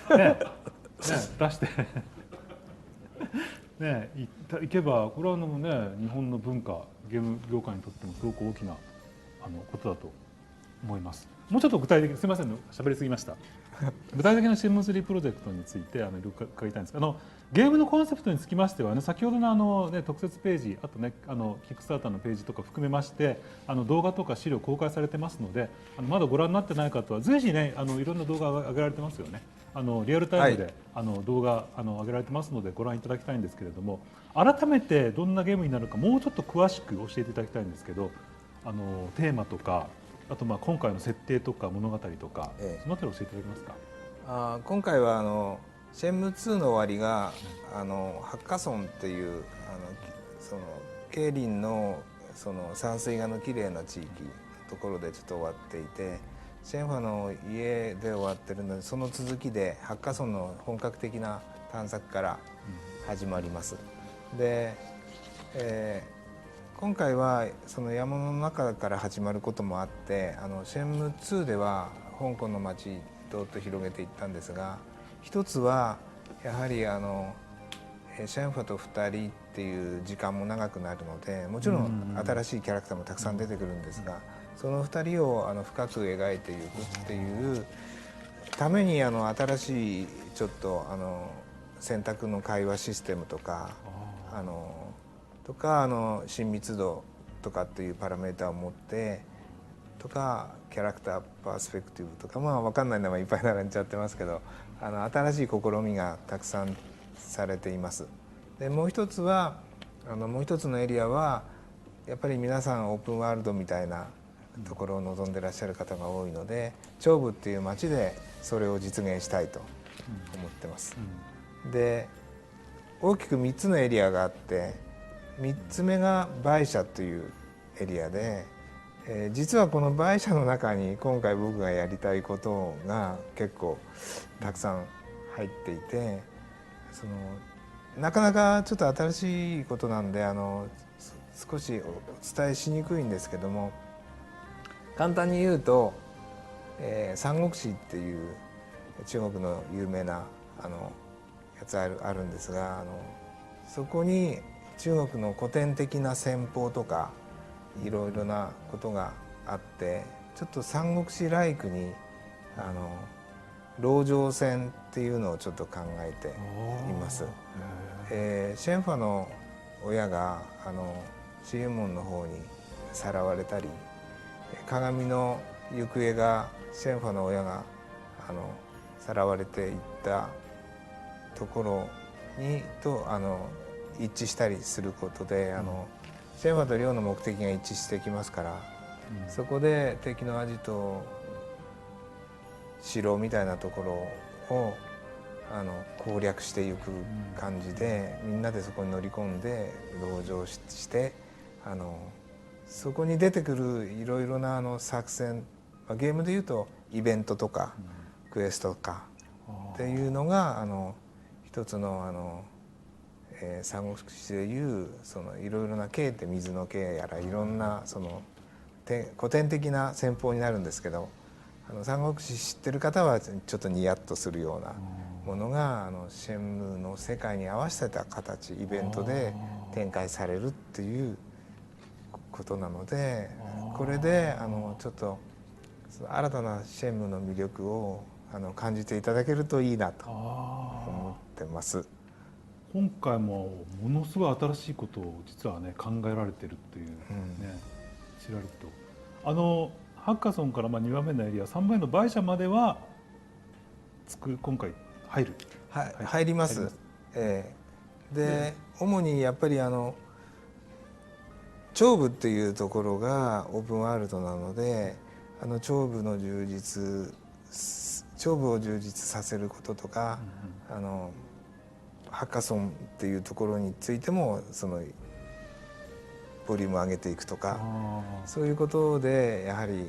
出してねいけば、これはね日本の文化ゲーム業界にとってもすごく大きなことだと思います。もうちょっと具体的にすみません喋りすぎました具体的なシェンム3プロジェクトについていろいろ伺いたいんですが、ゲームのコンセプトにつきましてはね、先ほどの特設ページ、あとねキックスターターのページとか含めまして動画とか資料公開されてますので、まだご覧になってない方はぜひねいろんな動画が上げられてますよね。リアルタイムで、動画上げられてますのでご覧いただきたいんですけれども、改めてどんなゲームになるかもうちょっと詳しく教えていただきたいんですけど、テーマとかあと今回の設定とか物語とか、そのあたり教えていただけますか。今回はシェンム2の終わりがハッカソンっていうそのケイリンのその山水画の綺麗な地域のところでちょっと終わっていて、シェンファの家で終わってるので、その続きでハッカソンの本格的な探索から始まります。で、今回はその山の中から始まることもあって、シェンム2では香港の街どっと広げていったんですが、一つはやはりシェンファと2人っていう時間も長くなるので、もちろん新しいキャラクターもたくさん出てくるんですが、その2人を深く描いていくっていうために新しいちょっと選択の会話システムとか親密度とかっていうパラメータを持ってとか、キャラクターパースペクティブとか、分かんない名前いっぱい並んじゃってますけど、新しい試みがたくさんされています。でもう一つのエリアはやっぱり皆さんオープンワールドみたいなところを望んでいらっしゃる方が多いので、長部っていう町でそれを実現したいと思ってます。で大きく3つのエリアがあって、3つ目がバイ社というエリアで、実はこのバイ社の中に今回僕がやりたいことが結構たくさん入っていて、なかなかちょっと新しいことなんで少しお伝えしにくいんですけども、簡単に言うと、三国志っていう中国の有名なやつあるんですが、そこに中国の古典的な戦法とかいろいろなことがあって、ちょっと三国志ライクに籠城戦っていうのをちょっと考えています。シェンファの親がシユモンの方にさらわれたり、鏡の行方がシェンファの親がさらわれていったところに一致したりすることで、シェンファとリョウの目的が一致してきますから、そこで敵のアジト城みたいなところを攻略していく感じで、みんなでそこに乗り込んで籠城してそこに出てくるいろいろな作戦、ゲームでいうとイベントとかクエストとかっていうのが一つの三国志でいうそのいろいろな計って水の計やらいろんなその古典的な戦法になるんですけど、三国志知ってる方はちょっとニヤッとするようなものがシェンムーの世界に合わせた形イベントで展開されるっていうことなので、これでちょっと新たなシェンムーの魅力を感じていただけるといいなと思ってます。今回もものすごい新しいことを実はね考えられてるっていうね、ちらりとハッカソンから2番目のエリア3番目の売社までは今回入る、入ります。で主にやっぱり頂部っていうところがオープンワールドなので頂部を充実させることとか、ハッカソンっていうところについてもそのボリュームを上げていくとか、そういうことでやはり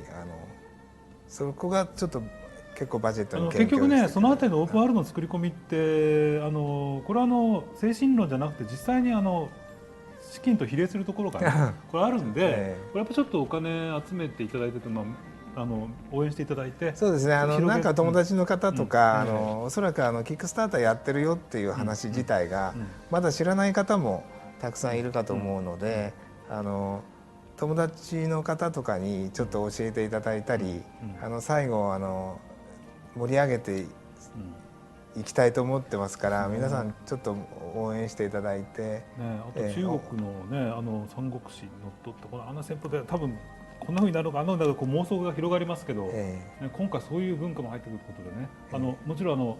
そこがちょっと結構バジェットに結局ねその辺りのオープンワールドの作り込みってこれは精神論じゃなくて実際に資金と比例するところが、ね、これあるんで、これやっぱちょっとお金集めていただいてて、応援していただいて、そうですね、なんか友達の方とか、おそらくキックスターターやってるよっていう話自体がまだ知らない方もたくさんいるかと思うので、友達の方とかにちょっと教えていただいたり、最後盛り上げていきたいと思ってますから、皆さんちょっと応援していただいて、あと中国のね三国志にのっとってこの戦法で多分こんなふうになるのかなと妄想が広がりますけど、今回そういう文化も入ってくることでね、もちろん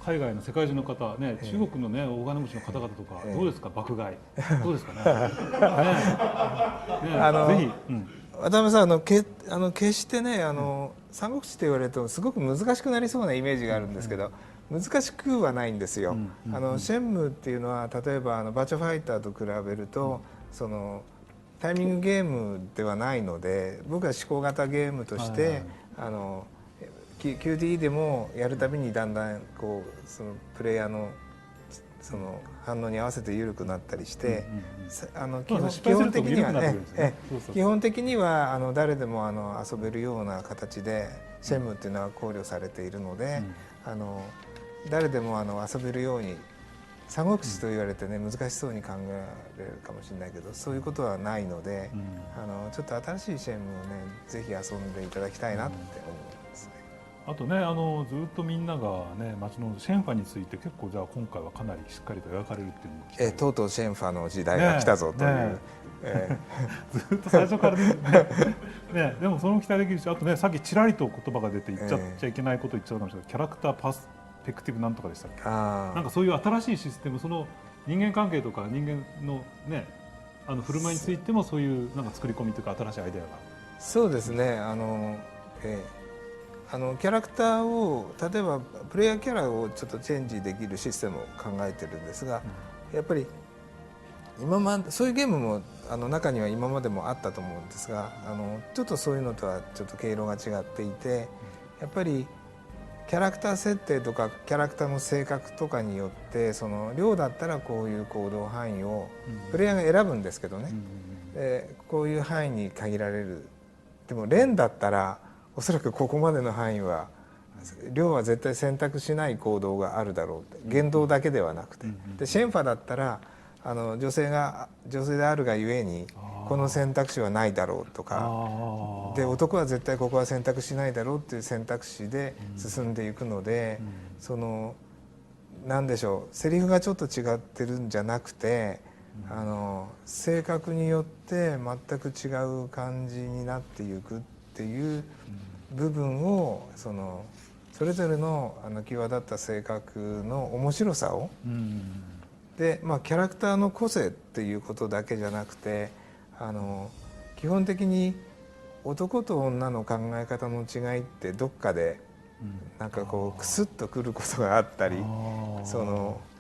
海外の世界中の方ね、中国のね大金持ちの方々とかどうですか、爆買いどうですかね。ぜひ、渡辺さん決してね三国志って言われるとすごく難しくなりそうなイメージがあるんですけど、難しくはないんですよ。シェンムーっていうのは例えばバーチャファイターと比べると、そのタイミングゲームではないので、僕は思考型ゲームとして、QTE でもやるたびにだんだんこうそのプレイヤーのその反応に合わせて緩くなったりして、基本的には誰でも遊べるような形でシェンムーっていうのは考慮されているので、誰でも遊べるように。三国志と言われてね難しそうに考えられるかもしれないけど、そういうことはないので、ちょっと新しいシェンムーをねぜひ遊んでいただきたいなって思いますね。あとねずっとみんながね街のシェンファについて結構じゃあ今回はかなりしっかりと描かれるっていうのをとうとうシェンファの時代が来たぞという、ずっと最初からねでもその期待できるし、あとねさっきちらりと言葉が出て言っちゃいけないこと言っちゃうかもしれないけど、キャラクターパスペクティブなんとかでしたっけ、なんかそういう新しいシステム、その人間関係とか人間のね振る舞いについてもそういうなんか作り込みというか新しいアイデアが。そうですね、キャラクターを例えばプレイヤーキャラをちょっとチェンジできるシステムを考えてるんですが、やっぱりそういうゲームも中には今までもあったと思うんですが、ちょっとそういうのとはちょっと毛色が違っていて、やっぱりキャラクター設定とかキャラクターの性格とかによってその量だったらこういう行動範囲をプレイヤーが選ぶんですけどね、こういう範囲に限られる。でも連だったらおそらくここまでの範囲は量は絶対選択しない行動があるだろうって、言動だけではなくて、でシェンファだったら女性であるがゆえにこの選択肢はないだろうとかで、男は絶対ここは選択しないだろうっていう選択肢で進んでいくので、その何でしょう、セリフがちょっと違ってるんじゃなくて、性格によって全く違う感じになっていくっていう部分をそれぞれの際立った性格の面白さを、でキャラクターの個性っていうことだけじゃなくて、基本的に男と女の考え方の違いってどっかでなんかこうクスッとくることがあったり、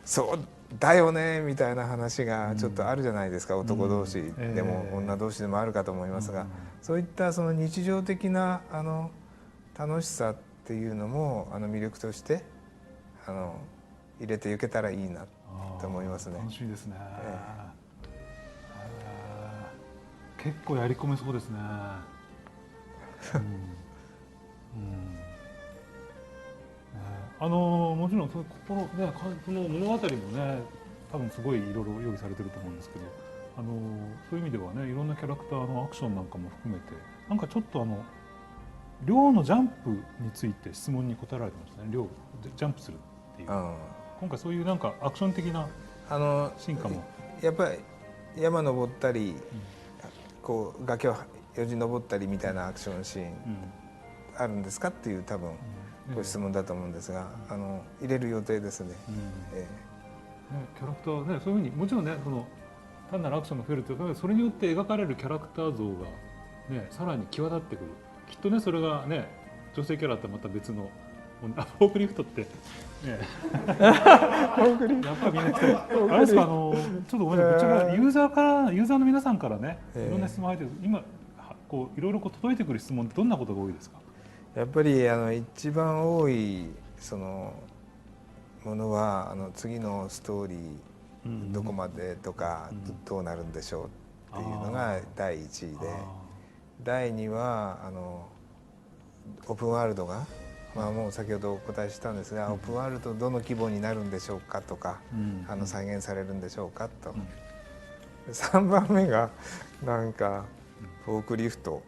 そうだよねみたいな話がちょっとあるじゃないですか、男同士でも女同士でもあるかと思いますが、そういったその日常的な楽しさっていうのも魅力として入れていけたらいいなと思いますね。楽しみですね。結構やり込めそうですね。もちろんその物語もね、多分すごいいろいろ用意されてると思うんですけど、そういう意味ではね、いろんなキャラクターのアクションなんかも含めて、なんかちょっと亮のジャンプについて質問に答えられてましたね。亮ジャンプするっていう、今回そういうなんかアクション的な進化もやっぱり山登ったり、こう崖をよじ登ったりみたいなアクションシーンあるんですかっていう多分ご質問だと思うんですが、入れる予定ですね。キャラクターね、そういうふうにもちろんね、単なるアクションが増えるとそれによって描かれるキャラクター像がねさらに際立ってくる。きっとね、それがね、女性キャラとまた別のフォークリフトってねやっぱみんな来てあれですか、ちょっとごめんなさい、こちらユーザーの皆さんからね、いろんな質問入ってる。今こういろいろ届いてくる質問ってどんなことが多いですか？やっぱり一番多いものは次のストーリーどこまでとかどうなるんでしょうっていうのが第一位で、第二はオープンワールドが、もう先ほどお答えしたんですが、オープンワールドどの規模になるんでしょうかとか、再現されるんでしょうかと、3番目がなんかフォークリフト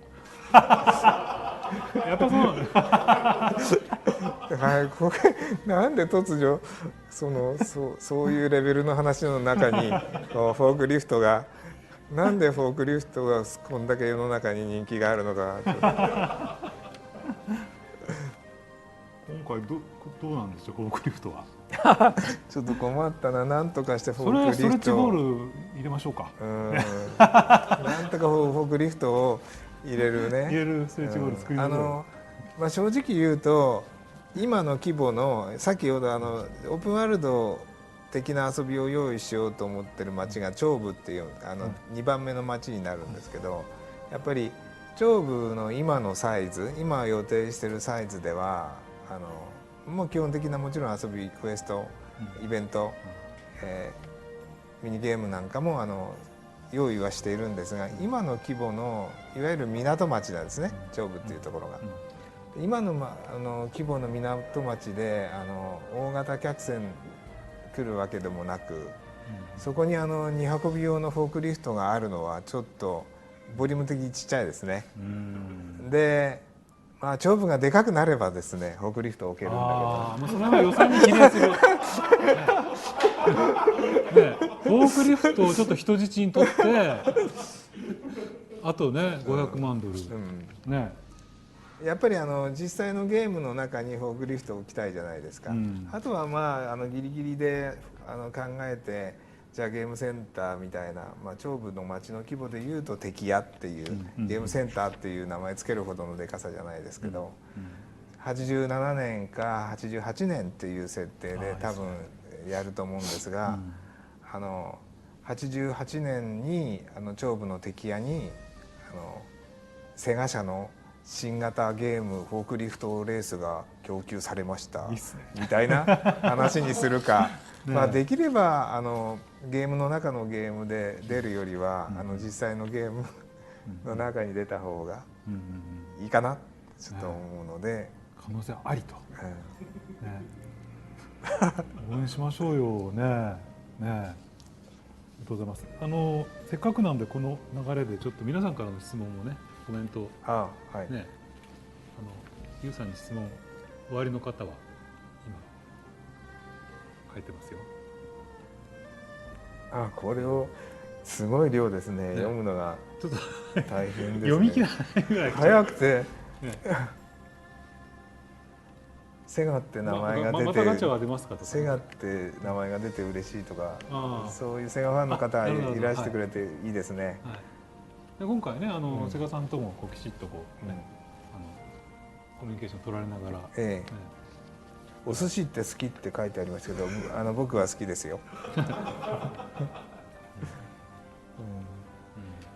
やっぱそうなんだ。これなんで突如そういうレベルの話の中にフォークリフトが、なんでフォークリフトがこんだけ世の中に人気があるのか。今回どうなんでしょう、フォークリフトは。ちょっと困ったな、なんとかしてフォークリフトストレッチボール入れましょうか。なんとかフォークリフトを入れるね。入れるストレッチボール作りましょう。正直言うと今の規模の、先ほどオープンワールド的な遊びを用意しようと思ってる町が長部っていう2番目の町になるんですけど、やっぱり長部の今のサイズ、今予定してるサイズではもう基本的なもちろん遊び、クエスト、イベント、ミニゲームなんかも用意はしているんですが、今の規模のいわゆる港町なんですね、長部っていうところが。今の規模の港町で大型客船来るわけでもなく、そこに荷運び用のフォークリフトがあるのはちょっとボリューム的にちっちゃいですね。で、長部がでかくなればですね、フォークリフトを置けるんだけど、それは予算に比例するね、フォークリフトをちょっと人質にとってあとね500万ドル、ね、やっぱり実際のゲームの中にフォークリフトを置きたいじゃないですか。あとはギリギリで考えて、じゃあゲームセンターみたいな、長部の町の規模でいうと敵屋っていうゲームセンターっていう名前つけるほどのでかさじゃないですけど、87年か88年っていう設定で多分やると思うんですが、88年に長部の敵屋にセガ社の新型ゲームフォークリフトレースが供給されましたみたいな話にするか、できればゲームの中のゲームで出るよりは実際のゲームの中に出た方がいいかなちょっと思うので、可能性ありと、応援しましょうよね。ありがとうございます。せっかくなんでこの流れでちょっと皆さんからの質問をね、コメントね、ゆうさんに質問おありの方は今書いてますよ。これをすごい量ですね。読むのがちょっと大変ですね。読み切らないぐらい早くて、セガって名前が出て、またガチャは出ますかとか、セガって名前が出て嬉しいとか、そういうセガファンの方いらしてくれていいですね。で今回ね、セガさんともきちっとコミュニケーション取られながら、お寿司って好きって書いてありますけど、僕は好きですよ。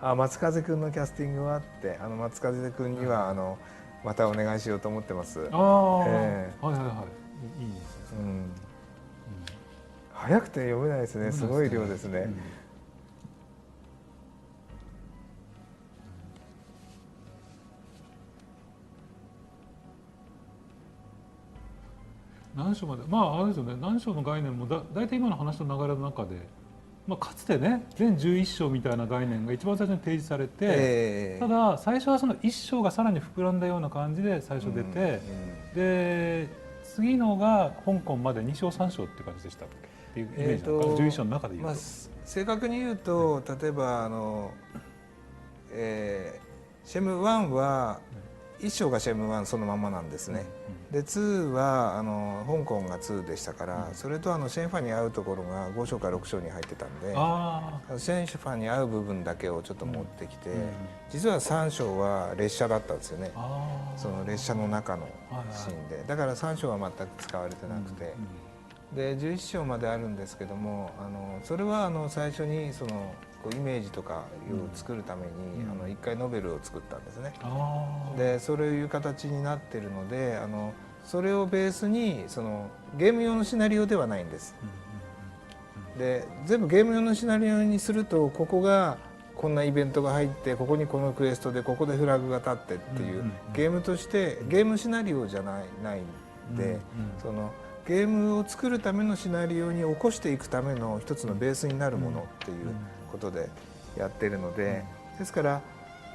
松風くんのキャスティングはあって、松風くんにはまたお願いしようと思ってます。はいはいはい、いいですね。早くて読めないですね。すごい量ですね。何章まで、まああれですよね、何章の概念も大体今の話の流れの中で、まあ、かつてね全11章みたいな概念が一番最初に提示されて、ただ最初はその1章がさらに膨らんだような感じで最初出て、で次のが香港まで2章3章って感じでしたっけっていうイメージなのかな、11章の中で言うと、正確に言うと例えばシェム1は1章がシェム1そのままなんですね。で2は香港が2でしたから、それとシェンファに合うところが5章か6章に入ってたんで、シェンファに合う部分だけをちょっと持ってきて、実は3章は列車だったんですよね。その列車の中のシーンで、だから3章は全く使われてなくて、で11章まであるんですけども、それは最初にそのイメージとかを作るために一回ノベルを作ったんですね。でそういう形になってるのでそれをベースにそのゲーム用のシナリオではないんです。で全部ゲーム用のシナリオにすると、ここがこんなイベントが入って、ここにこのクエストでここでフラグが立ってっていうゲームとしてゲームシナリオじゃないんで、そのゲームを作るためのシナリオに起こしていくための一つのベースになるものっていうことでやってるので、ですから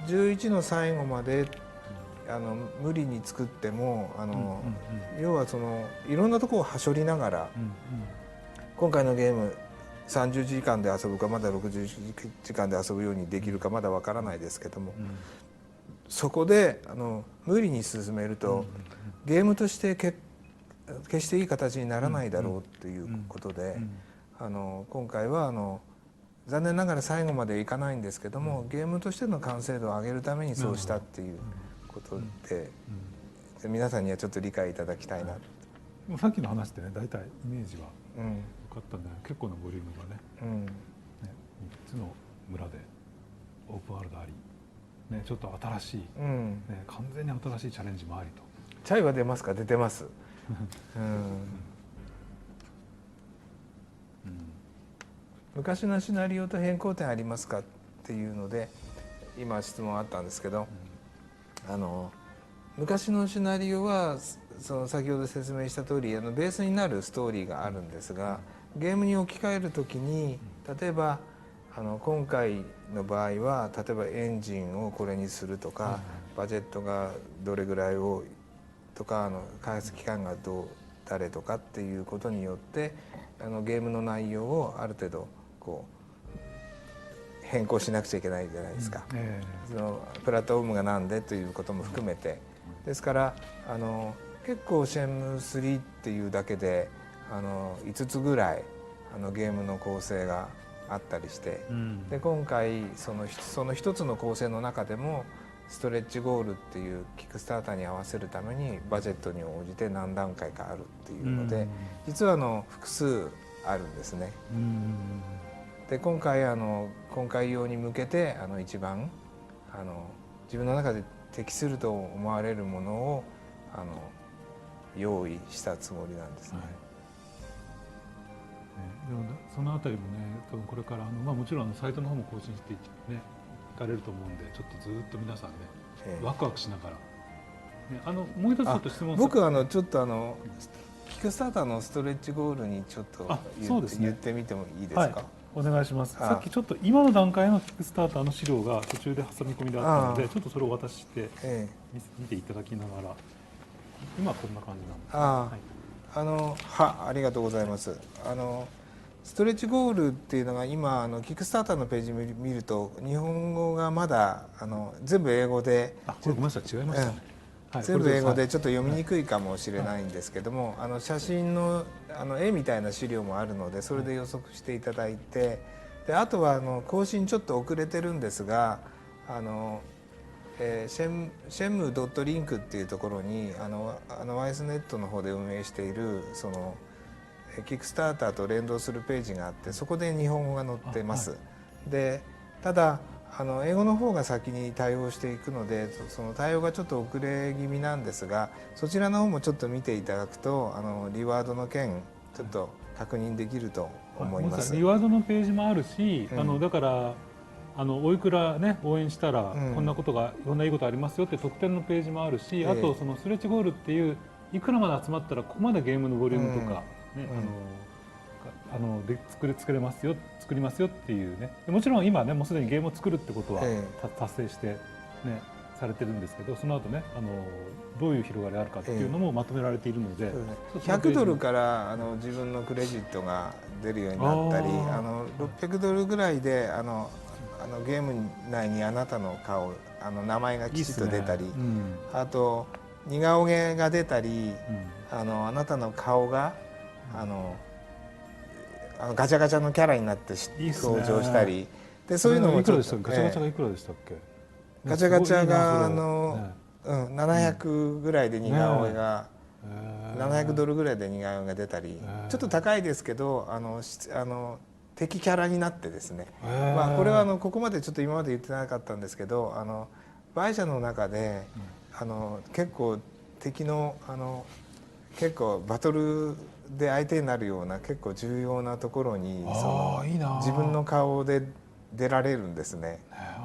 11の最後まで無理に作っても要はそのいろんなところをはしょりながら、今回のゲーム30時間で遊ぶかまだ60時間で遊ぶようにできるかまだわからないですけども、そこで無理に進めるとゲームとして決していい形にならないだろうっていうことで、今回は残念ながら最後までいかないんですけども、ゲームとしての完成度を上げるためにそうしたっていうことで、皆さんにはちょっと理解いただきたいな。さっきの話でね、大体イメージは分かったんで、結構なボリュームがね、3つの村でオープンワールドあり、ね、ちょっと新しい、完全に新しいチャレンジもありと。チャイは出ますか？出てます。昔のシナリオと変更点ありますかっていうので今質問あったんですけど、昔のシナリオはその先ほど説明した通りベースになるストーリーがあるんですが、ゲームに置き換えるときに例えば今回の場合は例えばエンジンをこれにするとか、バジェットがどれぐらいをとか開発期間が誰とかっていうことによってゲームの内容をある程度こう変更しなくちゃいけないじゃないですか。そのプラットフォームがなんでということも含めて、ですから結構シェム3っていうだけで5つぐらいゲームの構成があったりして、で今回その一つの構成の中でもストレッチゴールっていうキックスターターに合わせるためにバジェットに応じて何段階かあるっていうので、実は複数あるんですね。で今回用に向けて一番自分の中で適すると思われるものを用意したつもりなんですね。でもそのあたりもね、多分これからもちろんサイトの方も更新していかれると思うんで、ちょっとずっと皆さんね、ワクワクしながら、もう一つちょっと質問僕ちょっとキックスターターのストレッチゴールにちょっと言ってみてもいいですか？はい、お願いします。さっきちょっと今の段階のキックスターターの資料が途中で挟み込みであったので、ちょっとそれをお渡しして見ていただきながら、今こんな感じなんです。ありがとうございます。ストレッチゴールっていうのが今キックスターターのページ見ると日本語がまだ全部英語で、これごめんなさい、違いましたね。全部英語でちょっと読みにくいかもしれないんですけども、写真の絵みたいな資料もあるのでそれで予測していただいて、であとは更新ちょっと遅れてるんですがシェムドットリンクっていうところにワイスネットの方で運営しているそのキックスターターと連動するページがあって、そこで日本語が載ってます。でただ英語の方が先に対応していくので、その対応がちょっと遅れ気味なんですが、そちらの方もちょっと見ていただくとリワードの件ちょっと確認できると思います。リワードのページもあるし、だからおいくらね応援したらこんなことがこんないいことありますよって特典のページもあるし、あとそのストレッチゴールっていういくらまで集まったらここまでゲームのボリュームとかね、で作りますよっていうね。もちろん今ねもうすでにゲームを作るってことは達成してねされてるんですけど、その後ねどういう広がりがあるかっていうのもまとめられているので、100ドルから自分のクレジットが出るようになったり、600ドルぐらいでゲーム内にあなたの顔名前がきちっと出たり、あと似顔絵が出たり、あなたの顔がガチャガチャのキャラになって登場したり、でそういうのもちょっとガチャガチャがいくらでしたっけ？ガチャガチャが700ぐらいで似顔絵が700ドルぐらいで似顔絵が出たり、ちょっと高いですけど敵キャラになってですね、まあこれはここまでちょっと今まで言ってなかったんですけど、バイシャの中で結構敵の結構バトルで相手になるような結構重要なところに自分の顔で出られるんですね。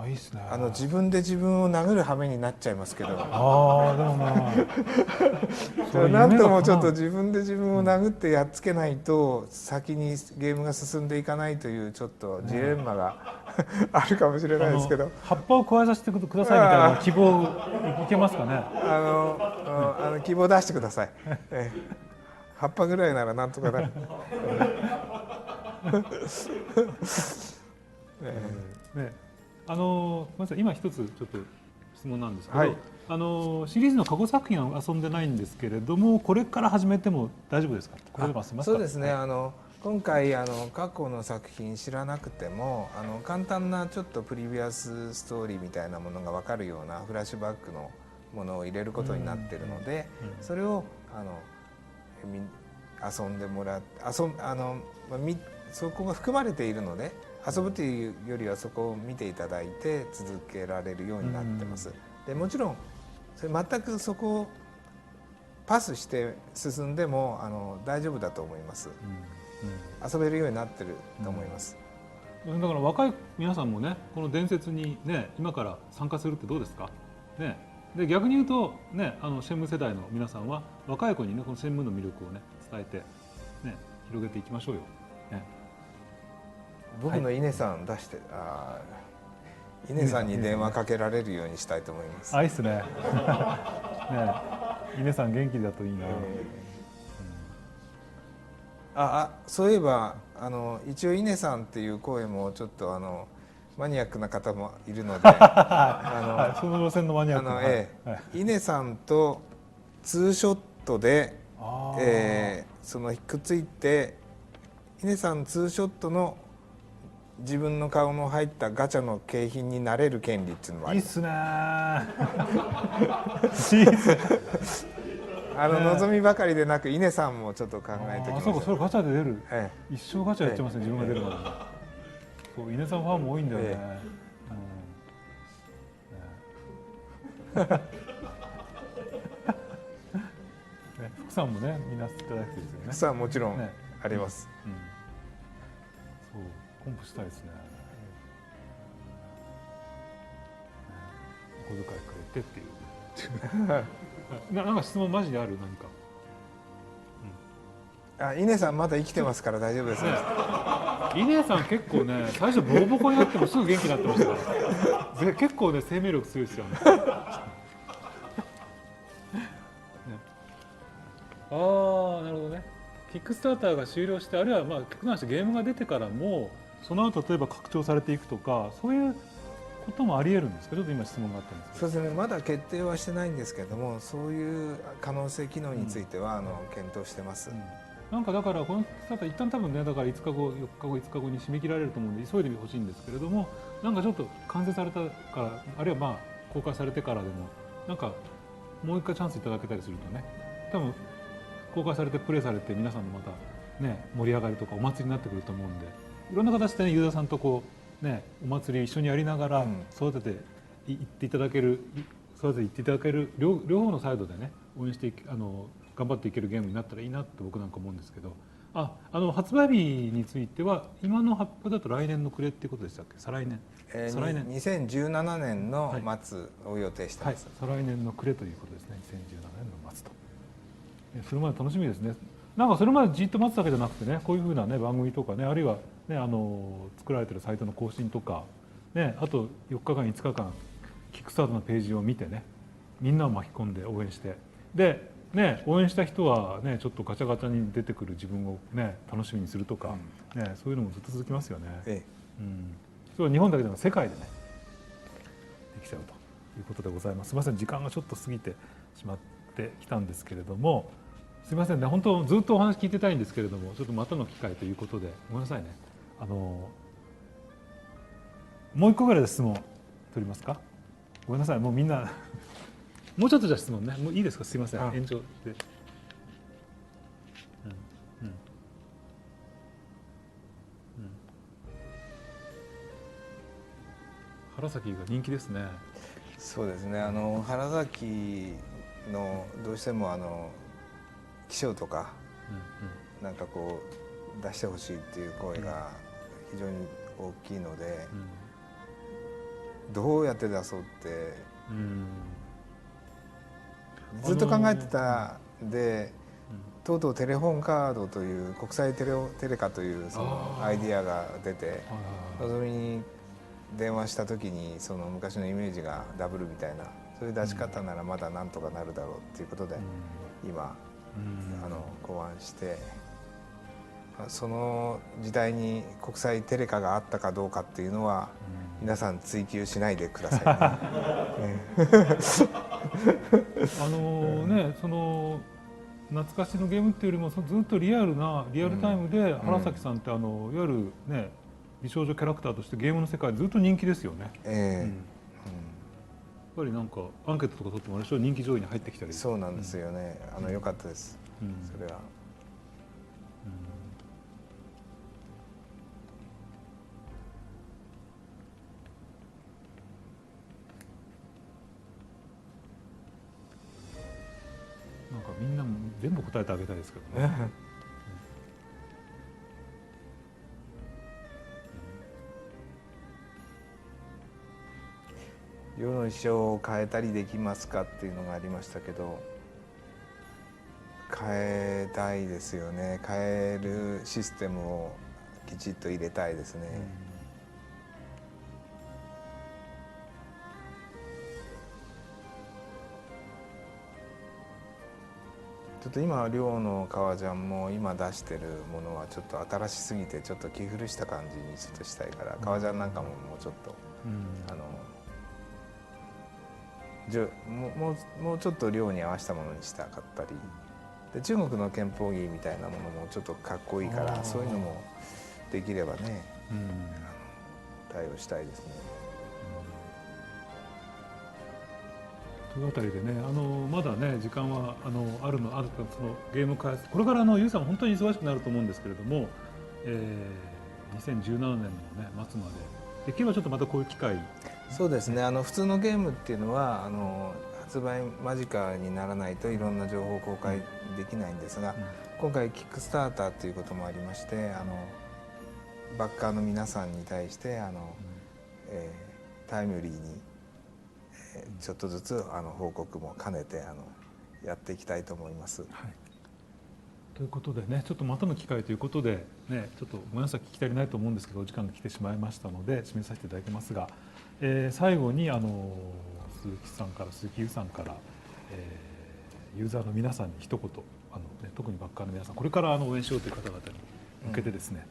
いいっすね。自分で自分を殴る羽目になっちゃいますけど、でもなんともちょっと自分で自分を殴ってやっつけないと先にゲームが進んでいかないというちょっとジレンマがあるかもしれないですけど、葉っぱを加えさせてくださいみたいな希望いけますかね？希望出してください。葉っぱぐらいならなんとかなる。まず今一つちょっと質問なんですけど、シリーズの過去作品は遊んでないんですけれども、これから始めても大丈夫ですか？これでも遊びますか？そうですね。今回過去の作品知らなくても簡単なちょっとプリビアスストーリーみたいなものが分かるようなフラッシュバックのものを入れることになっているので、それを遊んでもらってそこが含まれているので、遊ぶというよりはそこを見ていただいて続けられるようになってます。でもちろんそれ全くそこをパスして進んでも大丈夫だと思います。遊べるようになってると思います。だから若い皆さんもねこの伝説にね今から参加するってどうですかね。で逆に言うとねシェンム世代の皆さんは若い子にねこのシェンムの魅力をね伝えてね広げていきましょうよ。ね、僕の稲さん出して、稲さんに電話かけられるようにしたいと思います。いいっすね。ね稲さん元気だといいな。そういえば一応稲さんっていう声もちょっとマニアックな方もいるのでその路線のマニアックな、稲さんとツーショットで、そのくっついて稲さんツーショットの自分の顔の入ったガチャの景品になれる権利っていうのもあります。いいっすね。望みばかりでなく稲さんもちょっと考えておきましょう。それガチャで出る、一生ガチャやってますね、自分が出るまで。そう稲さんファンも多いんだよね。福さんもねみんな知っていただきたいですよね。福さんもちろんあります。そうコンプしたいですね。お小遣いくれてっていうなんか質問マジである？何か稲さんまだ生きてますから大丈夫ですね。稲さん結構ね最初ボコボコになってもすぐ元気になってましたから結構ね生命力強いですよね。なるほどね。キックスターターが終了して、あるいは結局の話ゲームが出てからもその後例えば拡張されていくとかそういうこともありえるんですか？ちょっと今質問があったんですけど。そうですね、まだ決定はしてないんですけれども、そういう可能性機能については検討してます。なんかだからこの一旦多分ねだから5日後4日後5日後に締め切られると思うんで急いでほしいんですけれども、なんかちょっと完成されたからあるいは公開されてからでもなんかもう一回チャンスいただけたりするとね、多分公開されてプレイされて皆さんのまたね盛り上がりとかお祭りになってくると思うんで、いろんな形でねユーザーさんとこうねお祭り一緒にやりながら育てていっていただける両方のサイドでね応援して頑張っていけるゲームになったらいいなって僕なんか思うんですけど、発売日については今の発表だと来年の暮れっていうことでしたっけ？再来年。再来年。2017年の末を予定してます。再来年の暮れということですね。2017年の末と。それまで楽しみですね。なんかそれまでじっと待つだけじゃなくてね、こういうふうなね番組とかね、あるいはね作られてるサイトの更新とかね、あと4日間5日間キックスタートのページを見てね、みんなを巻き込んで応援して、でね応援した人はねちょっとガチャガチャに出てくる自分をね楽しみにするとか、ねそういうのもずっと続きますよね。それは日本だけでも世界でねできちゃうということでございます。すみません、時間がちょっと過ぎてしまってきたんですけれども。すみませんね、本当ずっとお話聞いてたいんですけれども、ちょっとまたの機会ということでごめんなさいね。もう一個ぐらいで質問取りますか。ごめんなさい、もうみんなもうちょっとじゃ質問ね、もういいですか。すみません、延長で。原崎が人気ですね。そうですね。原崎のどうしても気象とか、なんかこう出してほしいっていう声が非常に大きいので、どうやって出そうってずっと考えてたんで、とうとうテレフォンカードという国際テレカというそのアイディアが出て、のぞみに電話した時にその昔のイメージがダブルみたいな、そういう出し方ならまだなんとかなるだろうっていうことで今考案して、その時代に国際テレカがあったかどうかっていうのは皆さん追求しないでくださいね。その懐かしのゲームっていうよりもずっとリアルタイムで原崎さんっていわゆるね美少女キャラクターとしてゲームの世界でずっと人気ですよね。やっぱりなんかアンケートとか取ってもあれでしょ、人気上位に入ってきたり。そうなんですよね。良かったです。それは。なんかみんなも全部答えてあげたいですけどね。世の衣装を変えたりできますかっていうのがありましたけど、変えたいですよね。変えるシステムをきちっと入れたいですね。ちょっと今寮の革ジャンも今出してるものはちょっと新しすぎてちょっと着古した感じにちょっとしたいから、革ジャンなんかももうちょっともうちょっと量に合わせたものにしたかったりで、中国の憲法儀みたいなものもちょっとかっこいいから、そういうのもできればね、対応したいですね。というあたりでね、まだね時間はあるそのゲーム開発、これからユウさん本当に忙しくなると思うんですけれども、2017年のね末までできればちょっとまたこういう機会。そうですね。普通のゲームっていうのは発売間近にならないといろんな情報を公開できないんですが、今回キックスターターということもありまして、バッカーの皆さんに対してタイムリーにちょっとずつ報告も兼ねてやっていきたいと思います。はい、ということでね、ちょっとまたの機会ということでね、ちょっとごめんなさい、聞き足りないと思うんですけどお時間が来てしまいましたので締めさせていただきますが、最後に鈴木優さんから、ユーザーの皆さんに一言特にバッカーの皆さん、これから応援しようという方々に向けてですね、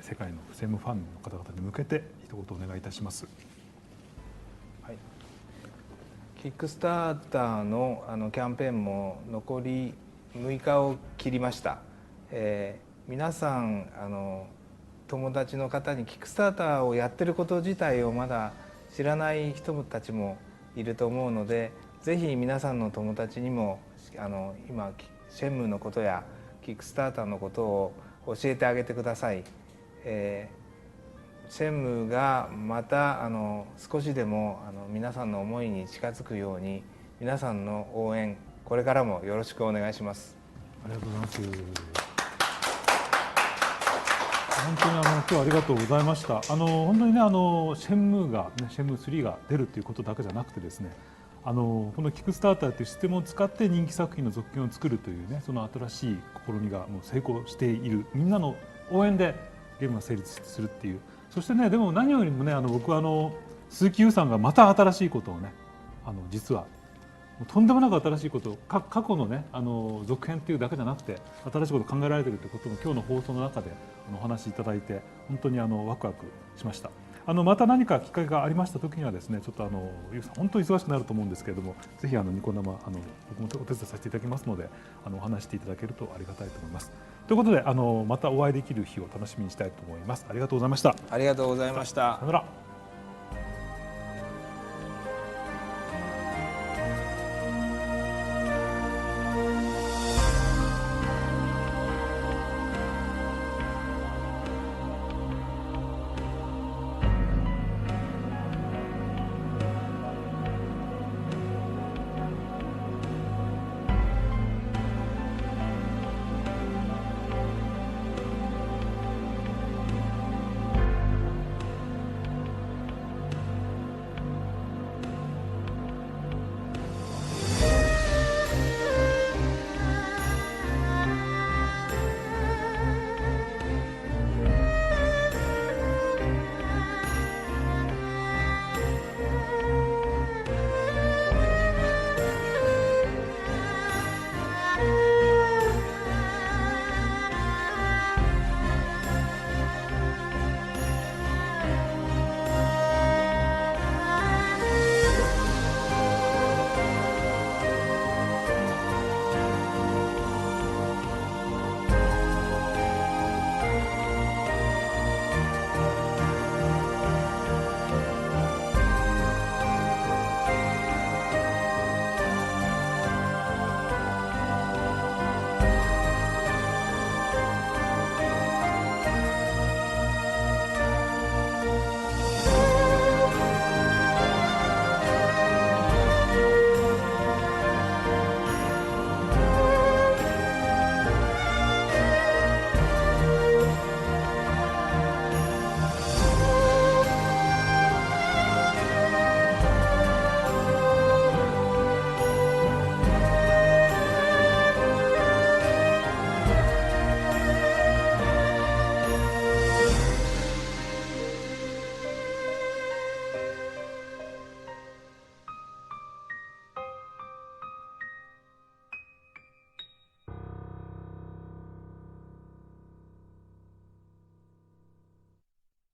世界のセムファンの方々に向けて一言お願いいたします。はい、キックスターターのキャンペーンも残り6日を切りました。皆さん友達の方にキックスターターをやってること自体をまだ知らない人たちもいると思うので、ぜひ皆さんの友達にも今シェンムーのことやキックスターターのことを教えてあげてください。シェンムーがまた少しでも皆さんの思いに近づくように、皆さんの応援これからもよろしくお願いします。ありがとうございます。本当に今日はありがとうございました。本当にねシェンムーが、ね、シェンムー3が出るということだけじゃなくてですね、このキックスターターというシステムを使って人気作品の続編を作るというね、その新しい試みがもう成功している、みんなの応援でゲームが成立するっていう。そしてね、でも何よりもね、僕は鈴木優さんがまた新しいことをね、実はとんでもなく新しいことを過去のね続編っていうだけじゃなくて新しいことを考えられているということも今日の放送の中でお話しいただいて本当にワクワクしました。また何かきっかけがありましたときにはですね、ちょっとゆうさん本当に忙しくなると思うんですけれども、ぜひニコ生僕もお手伝いさせていただきますのでお話していただけるとありがたいと思います。ということでまたお会いできる日を楽しみにしたいと思います。ありがとうございました。ありがとうございました。さよなら。